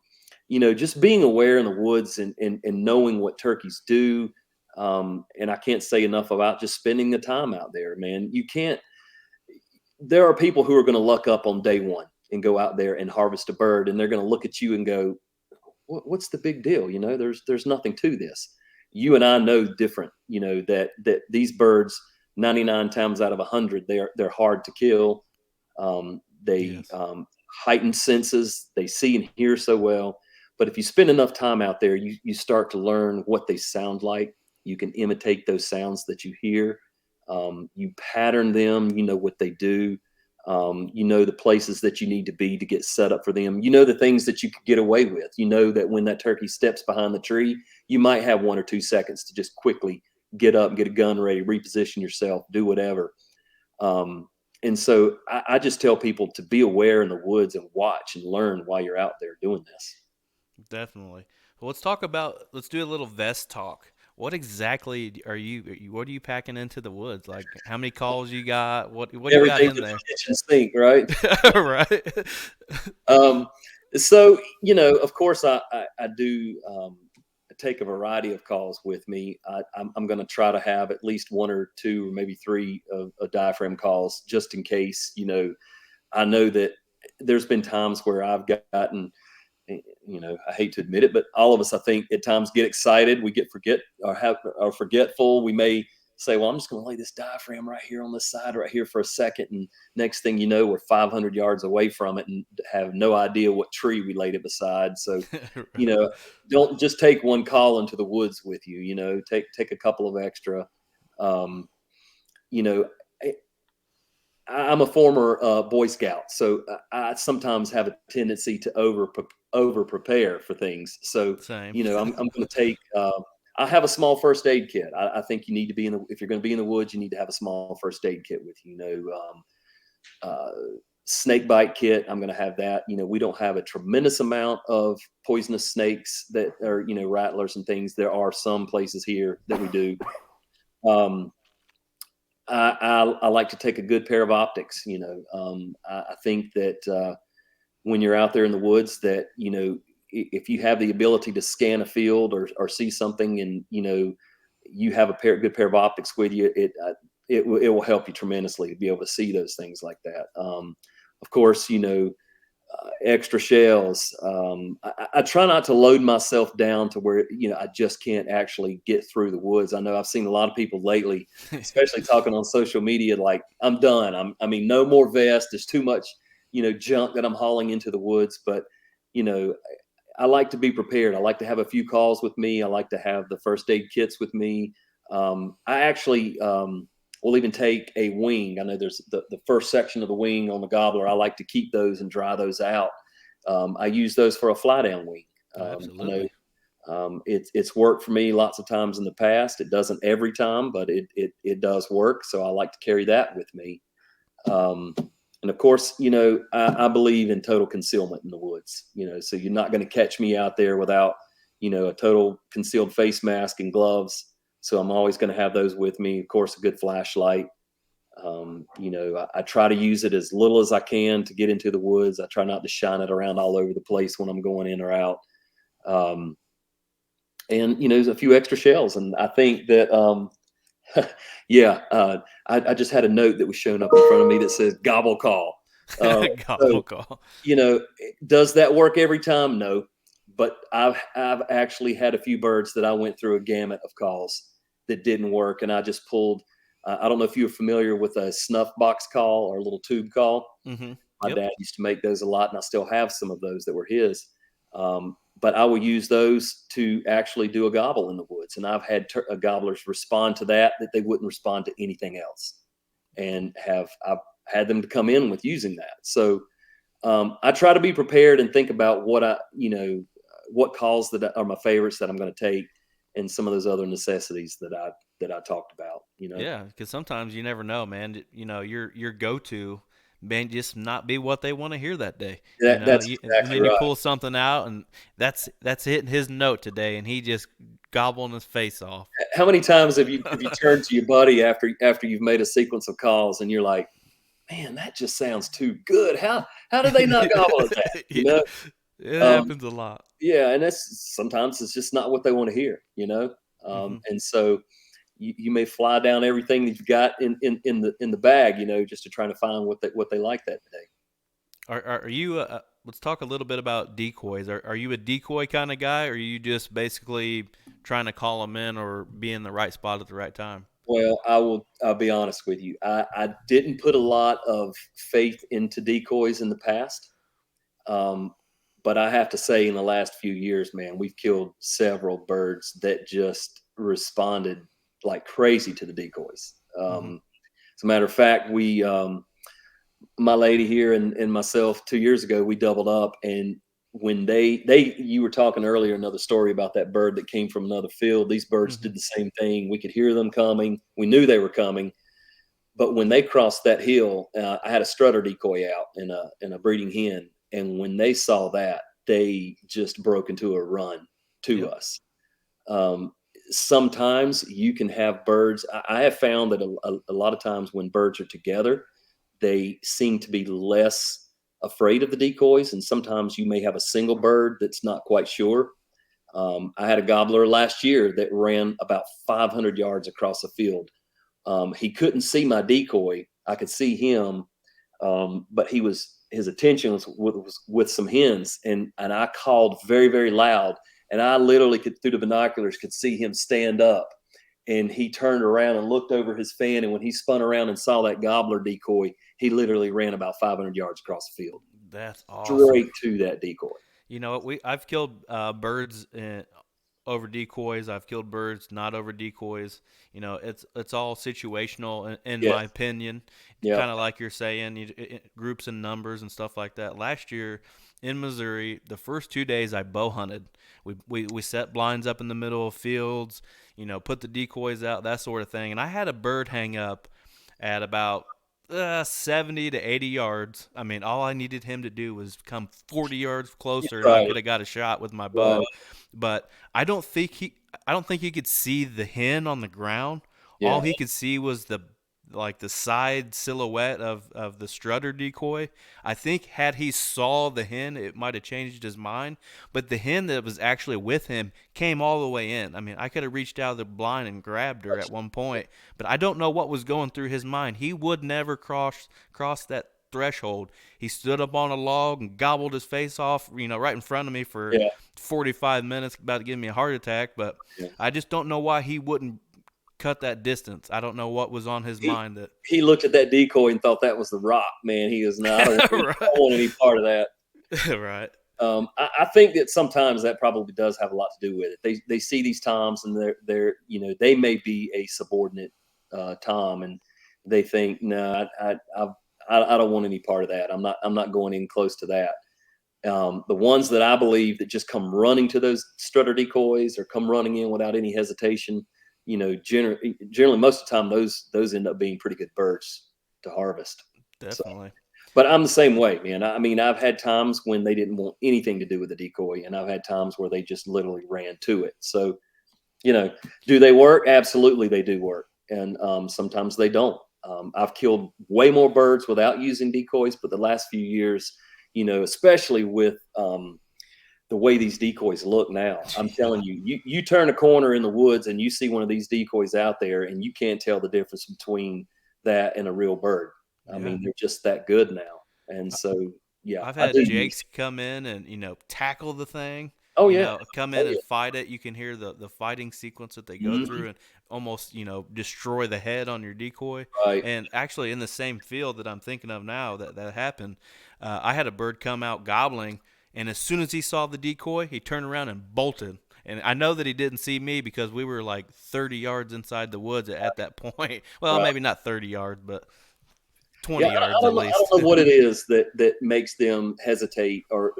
just being aware in the woods and knowing what turkeys do. And I can't say enough about just spending the time out there, man. You can't, there are people who are going to luck up on day one and go out there and harvest a bird, and they're going to look at you and go, what's the big deal? There's nothing to this. You and I know different, that these birds, 99 times out of 100, they're hard to kill. They Yes. heightened senses. They see and hear so well. But if you spend enough time out there, you start to learn what they sound like. You can imitate those sounds that you hear. You pattern them. You know what they do. You know the places that you need to be to get set up for them. You know the things that you could get away with. You know that when that turkey steps behind the tree, you might have 1 or 2 seconds to just quickly get up, get a gun ready, reposition yourself, do whatever. And so I just tell people to be aware in the woods and watch and learn while you're out there doing this. Definitely. Well, let's do a little vest talk. What exactly what are you packing into the woods? Like how many calls you got? What do you got Everything in but the there? kitchen sink, right? Right. Um, so, of course, I do take a variety of calls with me. I'm going to try to have at least 1 or 2 or maybe 3 of diaphragm calls just in case. I know that there's been times where I've gotten, I hate to admit it, but all of us, I think, at times get excited. We get are forgetful. We may say, well, I'm just going to lay this diaphragm right here on the side right here for a second. And next thing you know, we're 500 yards away from it and have no idea what tree we laid it beside. So, you Right. know, don't just take one call into the woods with you, take a couple of extra. Um, you know, I'm a former Boy Scout, so I sometimes have a tendency to over prepare for things. So, Same. I'm going to take. I have a small first aid kit. I think you need to be if you're going to be in the woods, you need to have a small first aid kit with you. Uh, Snake bite kit. I'm going to have that. We don't have a tremendous amount of poisonous snakes that are rattlers and things. There are some places here that we do. Um, I like to take a good pair of optics. I think that when you're out there in the woods, that if you have the ability to scan a field or see something, and you have good pair of optics with you, it will help you tremendously to be able to see those things like that. Of course, extra shells. I try not to load myself down to where I just can't actually get through the woods. I know I've seen a lot of people lately, especially talking on social media, like I'm done. No more vest. There's too much junk that I'm hauling into the woods. But you know, I like to be prepared. I like to have a few calls with me. I like to have the first aid kits with me. I actually will even take a wing. I know there's the first section of the wing on the gobbler. I like to keep those and dry those out. I use those for a fly down wing. I know Absolutely. it's worked for me lots of times in the past. It doesn't every time, but it does work. So I like to carry that with me. Um, and of course, I believe in total concealment in the woods. So you're not going to catch me out there without, a total concealed face mask and gloves. So I'm always going to have those with me. Of course, a good flashlight. I try to use it as little as I can to get into the woods. I try not to shine it around all over the place when I'm going in or out. Um, and there's a few extra shells. And I think that, yeah, I just had a note that was showing up in front of me that says gobble call. So, Gobble call. does that work every time? No, but I've actually had a few birds that I went through a gamut of calls that didn't work, and I just pulled. I don't know if you're familiar with a snuff box call or a little tube call. Mm-hmm. My Yep. dad used to make those a lot, and I still have some of those that were his. But I will use those to actually do a gobble in the woods, and I've had gobblers respond to that they wouldn't respond to anything else, and I've had them to come in with using that. So I try to be prepared and think about what calls that are my favorites that I'm going to take, and some of those other necessities that I talked about. Yeah, because sometimes you never know, man. Your go to may just not be what they want to hear that day. That's And exactly then you right. pull something out, and that's hitting his note today, and he just gobbling his face off. How many times have you turned to your buddy after you've made a sequence of calls and you're like, man, that just sounds too good. How do they not gobble at that? Yeah, It Um, happens a lot. yeah, and that's sometimes it's just not what they want to hear, you know. Hmm. And so you may fly down everything that you've got in the bag, just to try to find what they like that day. Are you? Let's talk a little bit about decoys. Are you a decoy kind of guy, or are you just basically trying to call them in or be in the right spot at the right time? Well, I'll be honest with you. I didn't put a lot of faith into decoys in the past. Um, but I have to say, in the last few years, man, we've killed several birds that just responded like crazy to the decoys. Hmm. As a matter of fact, my lady here and myself 2 years ago, we doubled up, and when you were talking earlier another story about that bird that came from another field. These birds Hmm. did the same thing. We could hear them coming. We knew they were coming, but when they crossed that hill, I had a strutter decoy out and a breeding hen, and when they saw that, they just broke into a run to Yep. us. Um, Sometimes you can have birds. I have found that a lot of times when birds are together, they seem to be less afraid of the decoys, and sometimes you may have a single bird that's not quite sure. I had a gobbler last year that ran about 500 yards across the field. He couldn't see my decoy. I could see him, but his attention was with some hens, and I called very very loud, and I literally could through the binoculars could see him stand up, and he turned around and looked over his fan, and when he spun around and saw that gobbler decoy, he literally ran about 500 yards across the field, That's awesome. straight to that decoy. You know what? I've killed birds over decoys. I've killed birds not over decoys. You know, it's all situational in Yes. my opinion. Yep. Kind of like you're saying, groups and numbers and stuff like that. Last year in Missouri, the first 2 days I bow hunted. We set blinds up in the middle of fields. You know, put the decoys out, that sort of thing. And I had a bird hang up at about 70 to 80 yards. I mean, all I needed him to do was come 40 yards closer, and I Right. could have got a shot with my Right. bow. But I don't think he could see the hen on the ground. All Yeah. he could see was the side silhouette of the strutter decoy. I think had he saw the hen, it might have changed his mind. But the hen that was actually with him came all the way in. I mean, I could have reached out of the blind and grabbed her at one point, but I don't know what was going through his mind. He would never cross that threshold. He stood up on a log and gobbled his face off, right in front of me for Yeah. 45 minutes, about to give me a heart attack. But Yeah. I just don't know why he wouldn't cut that distance. I don't know what was on his He mind that. he looked at that decoy and thought that was the rock, man. He goes, "No, I don't Right. want any part of that." Right. I think that sometimes that probably does have a lot to do with it. They see these toms, and they may be a subordinate tom, and they think, no, I don't want any part of that. I'm not going in close to that. The ones that I believe that just come running to those strutter decoys or come running in without any hesitation, generally most of the time those end up being pretty good birds to harvest. So, Definitely. but I'm the same way, man. I mean, I've had times when they didn't want anything to do with the decoy, and I've had times where they just literally ran to it. So, you know, do they work? Absolutely, they do work, and sometimes they don't. I've killed way more birds without using decoys, but the last few years, especially with the way these decoys look now, I'm Yeah. telling you, you turn a corner in the woods and you see one of these decoys out there, and you can't tell the difference between that and a real bird. I Yeah. mean, they're just that good now. And so, yeah, I've I do had use. Jakes come in and tackle the thing. Oh yeah, Come oh in and yeah. fight it. You can hear the fighting sequence that they go Mhm. through and almost destroy the head on your decoy. Right. And actually, in the same field that I'm thinking of now that happened, I had a bird come out gobbling, and as soon as he saw the decoy, he turned around and bolted. And I know that he didn't see me because we were like 30 yards inside the woods at that point. Well, Right. maybe not 30 yards, but Yeah, 20 I yards don't at know. I least. don't know what it is that makes them hesitate, or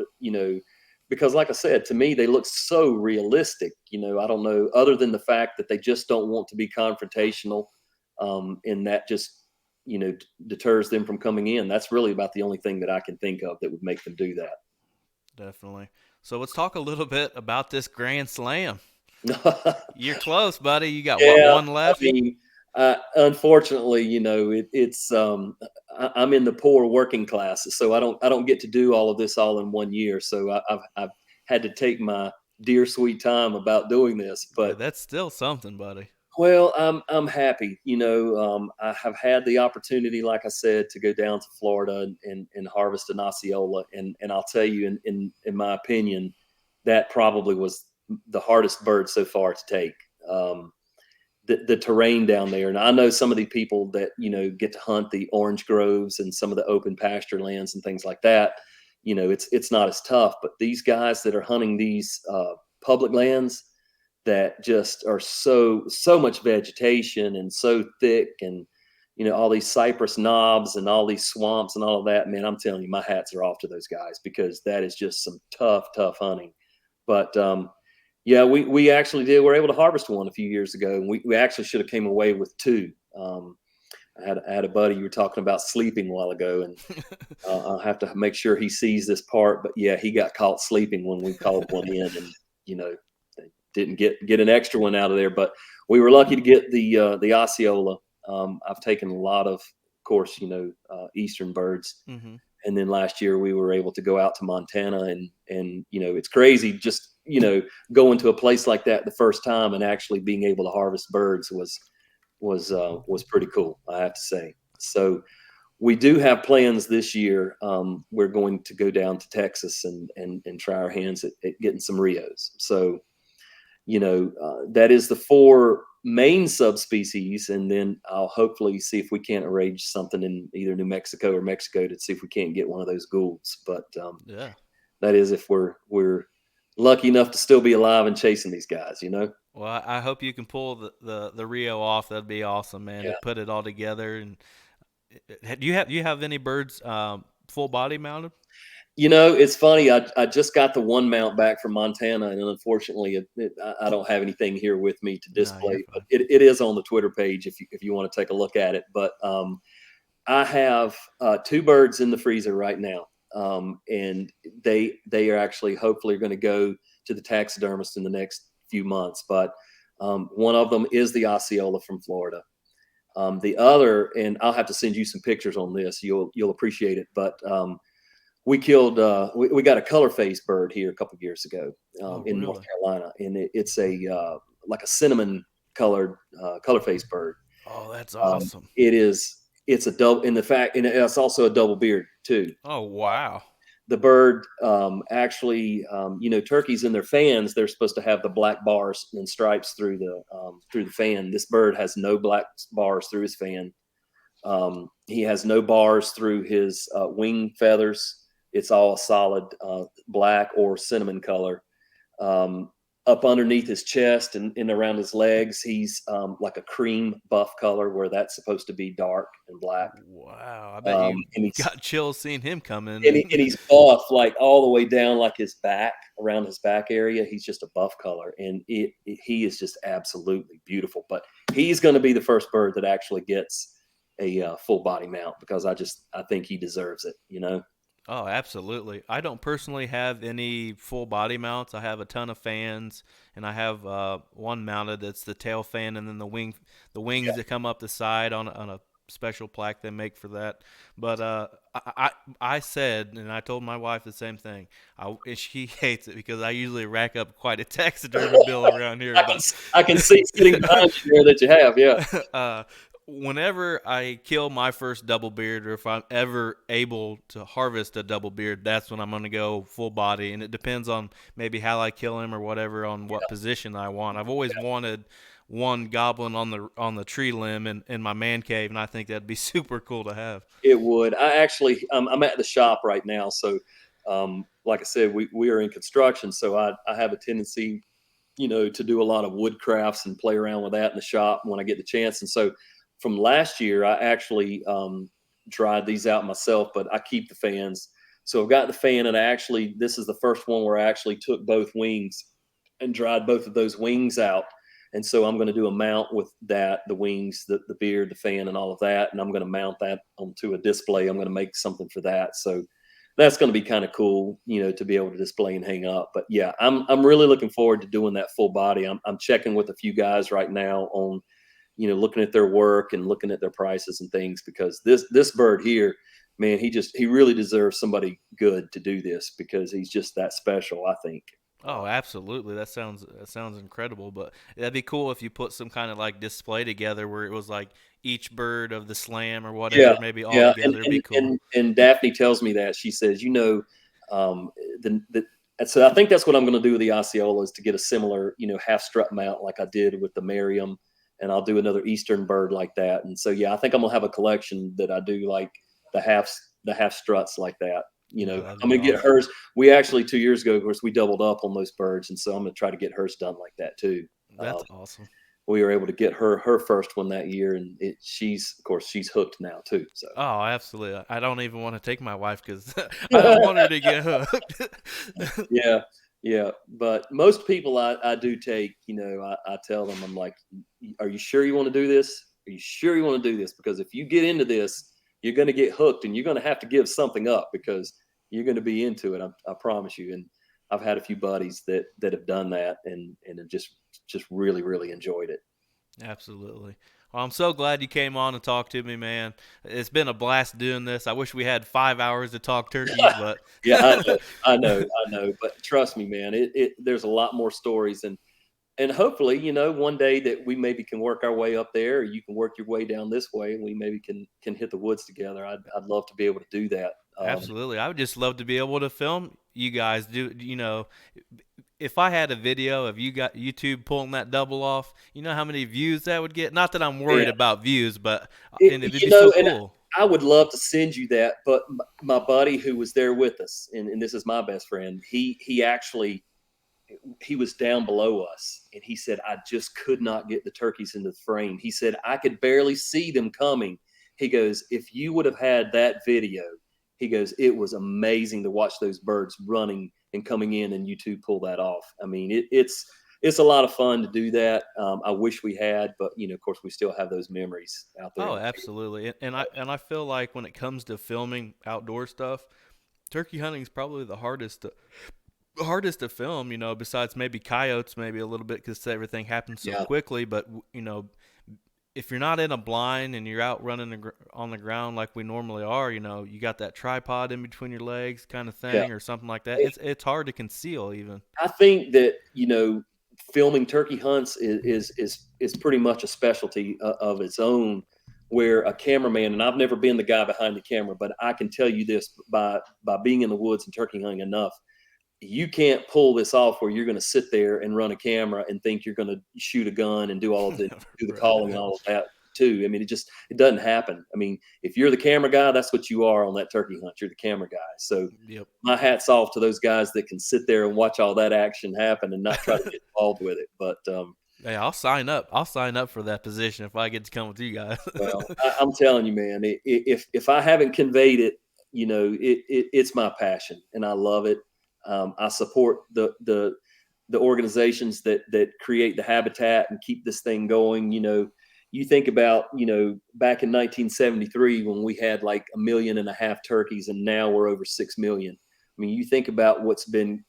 because, like I said, to me they look so realistic. I don't know, other than the fact that they just don't want to be confrontational, and that just deters them from coming in. That's really about the only thing that I can think of that would make them do Definitely. So let's talk a little bit about this Grand Slam. that. You're close, buddy. You got what, Yeah, one I left? mean, unfortunately, it's. I'm in the poor working classes, so I don't get to do all of this all in one year. So I've had to take my dear sweet time about doing this. Yeah, But that's still something, buddy. well, I'm happy. I have had the opportunity, like I said, to go down to Florida and harvest an Osceola, and I'll tell you, in my opinion, that probably was the hardest bird so far to take. Um, the terrain down there, and I know some of the people that get to hunt the orange groves and some of the open pasture lands and things like that. It's not as tough, but these guys that are hunting these public lands that just are so much vegetation and so thick, and all these cypress knobs and all these swamps and all of that, man, I'm telling you, my hats are off to those guys, because that is just some tough hunting. But yeah, we actually did. We were able to harvest one a few years ago, and we actually should have came away with two. I had a buddy, you were talking about sleeping a while ago, and I'll have to make sure he sees this part. But yeah, he got caught sleeping when we called one in, and they didn't get an extra one out of there. But we were lucky to get the Osceola. I've taken a lot of course, eastern birds, Hmm. and then last year we were able to go out to Montana, and it's crazy, just going to a place like that the first time and actually being able to harvest birds was pretty cool, I have to say. So we do have plans this year. We're going to go down to Texas and try our hands at getting some Rios. So that is the four main subspecies, and then I'll hopefully see if we can't arrange something in either New Mexico or Mexico to see if we can't get one of those Goulds. But Yeah. that is if we're lucky enough to still be alive and chasing these guys. Well, I hope you can pull the Rio off. That'd be awesome, man, to Yeah. put it all together. And do you have any birds full body mounted? It's funny. I just got the one mount back from Montana, and unfortunately, I don't have anything here with me to No, you're display. But fine. it is on the Twitter page if you want to take a look at it. But I have two birds in the freezer right now, and they are actually hopefully going to go to the taxidermist in the next few months. But one of them is the Osceola from Florida. The other, and I'll have to send you some pictures on this. You'll appreciate it. But we killed we got a color phased bird here a couple of years ago Oh, in North really? Carolina, and it's a like a cinnamon colored color phased bird. Oh, that's Um, awesome. it's a double in the fact, and it's also a double beard too. Oh, wow. The bird actually, turkeys in their fans, they're supposed to have the black bars and stripes through the fan. This bird has no black bars through his fan. He has no bars through his wing feathers. It's all a solid black or cinnamon color. Up underneath his chest and around his legs, he's like a cream buff color, where that's supposed to be dark and black. Wow. I bet you And he's got chills seeing him come in. and he's buff, like all the way down, like his back, around his back area. He's just a buff color, and he is just absolutely beautiful. But he's going to be the first bird that actually gets a full body mount, because I think he deserves it. Oh, absolutely. I don't personally have any full body mounts. I have a ton of fans, and I have one mounted that's the tail fan, and then the wings that come up the side on a special plaque they make for that. But I said, and I told my wife the same thing. And she hates it because I usually rack up quite a taxidermy bill around here. I can But I can see sitting behind you there that you have, yeah. uh, whenever I kill my first double beard, or if I'm ever able to harvest a double beard, that's when I'm going to go full body. And it depends on maybe how I kill him or whatever, on what position I want. I've always wanted one goblin on the tree limb in my man cave, and I think that'd be super cool to have. It would. I actually, I'm at the shop right now, so like I said, we are in construction, so I have a tendency, to do a lot of wood crafts and play around with that in the shop when I get the chance. And so from last year, I actually tried these out myself, but I keep the fans. So I've got the fan, and this is the first one where I actually took both wings and dried both of those wings out. And so I'm going to do a mount with that, the wings, the beard, the fan, and all of that. And I'm going to mount that onto a display. I'm going to make something for that. So that's going to be kind of cool, to be able to display and hang up. But yeah, I'm really looking forward to doing that full body. I'm checking with a few guys right now on, looking at their work and looking at their prices and things, because this bird here, man, he really deserves somebody good to do this, because he's just that special, I think. Oh, absolutely. That sounds incredible. But that'd be cool if you put some kind of like display together where it was like each bird of the slam or Yeah, whatever, maybe all yeah, together. It'd be cool. and Daphne tells me that, she says, the and so I think that's what I'm going to do with the Osceola, is to get a similar, half strut mount like I did with the Merriam, and I'll do another Eastern bird like that. And so yeah, I think I'm gonna have a collection that I do like the half struts like that. That'd I'm be gonna get awesome. hers. We actually 2 years ago, of course, we doubled up on those birds, and so I'm gonna try to get hers done like that too. That's awesome. We were able to get her first one that year, and she's, of course, she's hooked now too. So Oh, absolutely. I don't even want to take my wife because I don't want her to get hooked. yeah, yeah. But most people I do take, I tell them, I'm like, are you sure you want to do this? Are you sure you want to do this? Because if you get into this, you're going to get hooked, and you're going to have to give something up, because you're going to be into it. I promise you. And I've had a few buddies that have done that, and have just really really enjoyed it. Absolutely. Well, I'm so glad you came on and talked to me, man. It's been a blast doing this. I wish we had 5 hours to talk turkeys, but Yeah, I know. But trust me, man, there's a lot more stories, and hopefully, one day that we maybe can work our way up there, or you can work your way down this way, and we maybe can hit the woods together. I'd love to be able to do that. absolutely. I would just love to be able to film you guys do, if I had a video of you got YouTube pulling that double off, you know how many views that would get? Not that I'm Man, worried about views, but it, and it'd you be so know, and cool. I would love to send you that, but my buddy who was there with us, and this is my best friend, he actually, he was down below us, and he said, I just could not get the turkeys into the frame. He said, I could barely see them coming. He goes, if you would have had that video, he goes, it was amazing to watch those birds running and coming in, and you two pull that off. I mean, it's a lot of fun to do that. I wish we had, but of course, we still have those memories out there in Oh, the field. absolutely. And I feel like when it comes to filming outdoor stuff, turkey hunting is probably the hardest to film, besides maybe coyotes, maybe a little bit because everything happens so Yeah, quickly. But if you're not in a blind and you're out running on the ground like we normally are, you got that tripod in between your legs, kind of yeah. thing, or something like that. It's hard to conceal even. I think that filming turkey hunts is pretty much a specialty of its own. Where a cameraman, and I've never been the guy behind the camera, but I can tell you this, by being in the woods and turkey hunting enough, you can't pull this off where you're going to sit there and run a camera and think you're going to shoot a gun and do all of the do the Right. calling and all of that too. I mean, it doesn't happen. I mean, if you're the camera guy, that's what you are on that turkey hunt. You're the camera guy. So Yep. my hat's off to those guys that can sit there and watch all that action happen and not try to get involved with it. But Hey, I'll sign up. I'll sign up for that position if I get to come with you guys. well, I'm telling you, man, if I haven't conveyed it, it's my passion, and I love it. I support the organizations that create the habitat and keep this thing going. You think about back in 1973 when we had like 1.5 million turkeys, and now we're over 6 million. I mean, you think about what's been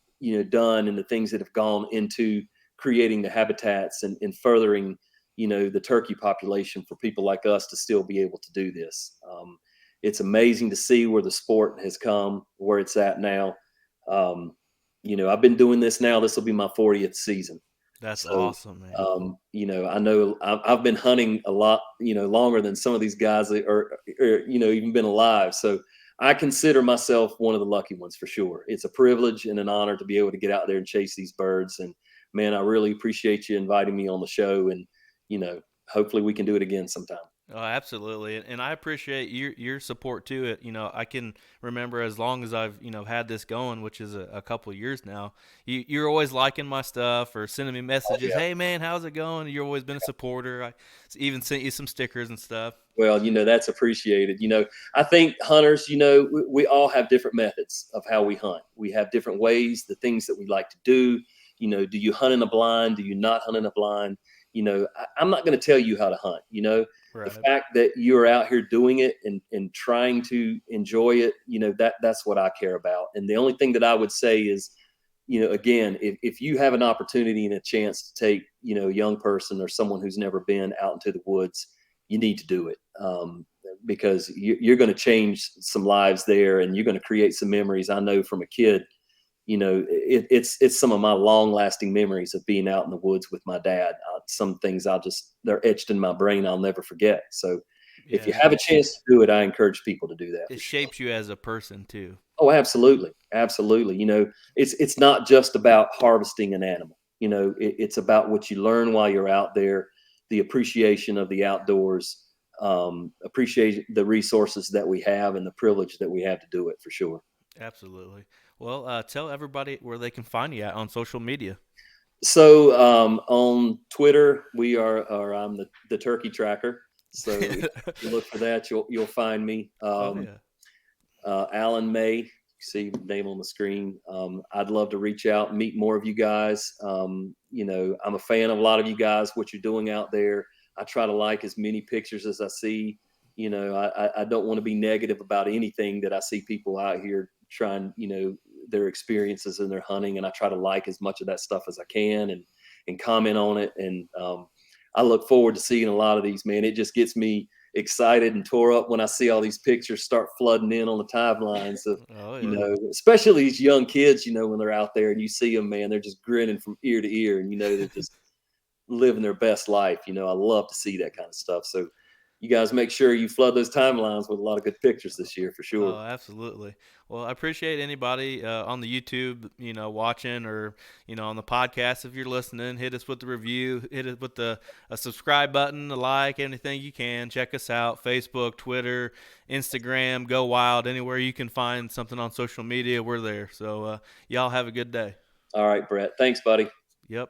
done, and the things that have gone into creating the habitats, and furthering the turkey population for people like us to still be able to do this. It's amazing to see where the sport has come, where it's at now. I've been doing this now. This will be my 40th season. That's So, awesome, man. I know I've been hunting a lot, longer than some of these guys that even been alive. So I consider myself one of the lucky ones for sure. It's a privilege and an honor to be able to get out there and chase these birds. And man, I really appreciate you inviting me on the show. And, hopefully we can do it again sometime. Oh, absolutely, and I appreciate your support to it. I can remember as long as I've had this going, which is a couple of years now. You're always liking my stuff or sending me Oh, messages. yeah. Hey, man, how's it going? You've always been a supporter. I even sent you some stickers and stuff. Well, that's appreciated. I think hunters, we all have different methods of how we hunt. We have different ways, the things that we like to do. Do you hunt in a blind? Do you not hunt in a blind? I'm not going to tell you how to hunt. The Right. fact that you're out here doing it and trying to enjoy it, that's what I care about. And the only thing that I would say is, again, if you have an opportunity and a chance to take, a young person or someone who's never been out into the woods, you need to do it, because you're going to change some lives there, and you're going to create some memories. I know from a kid, it's some of my long lasting memories of being out in the woods with my dad. Some things they're etched in my brain. I'll never forget. So if you Yeah, have a chance to do it, I encourage people to do that it for sure. shapes you as a person too. Oh, absolutely, absolutely. It's not just about harvesting an animal. It's about what you learn while you're out there, the appreciation of the outdoors, appreciate the resources that we have, and the privilege that we have to do it for sure. Absolutely. Well, tell everybody where they can find you at on social media. So on Twitter, or I'm the turkey tracker. So if you look for that, you'll find me. Oh yeah. Alan May, see the name on the screen. I'd love to reach out and meet more of you guys. I'm a fan of a lot of you guys, what you're doing out there. I try to like as many pictures as I see. I don't want to be negative about anything that I see people out here trying, their experiences in their hunting. And I try to like as much of that stuff as I can, and comment on it. And I look forward to seeing a lot of these, man. It just gets me excited and tore up when I see all these pictures start flooding in on the timelines of, Oh yeah. especially these young kids, when they're out there and you see them, man, they're just grinning from ear to ear, and they're just living their best life. I love to see that kind of stuff. So you guys make sure you flood those timelines with a lot of good pictures this year for sure. Oh, absolutely. Well, I appreciate anybody on the YouTube, watching, or on the podcast. If you're listening, hit us with the review, hit us with the a subscribe button, a like, anything you can. Check us out: Facebook, Twitter, Instagram. Go wild anywhere you can find something on social media. We're there. So y'all have a good day. All right, Brett. Thanks, buddy. Yep.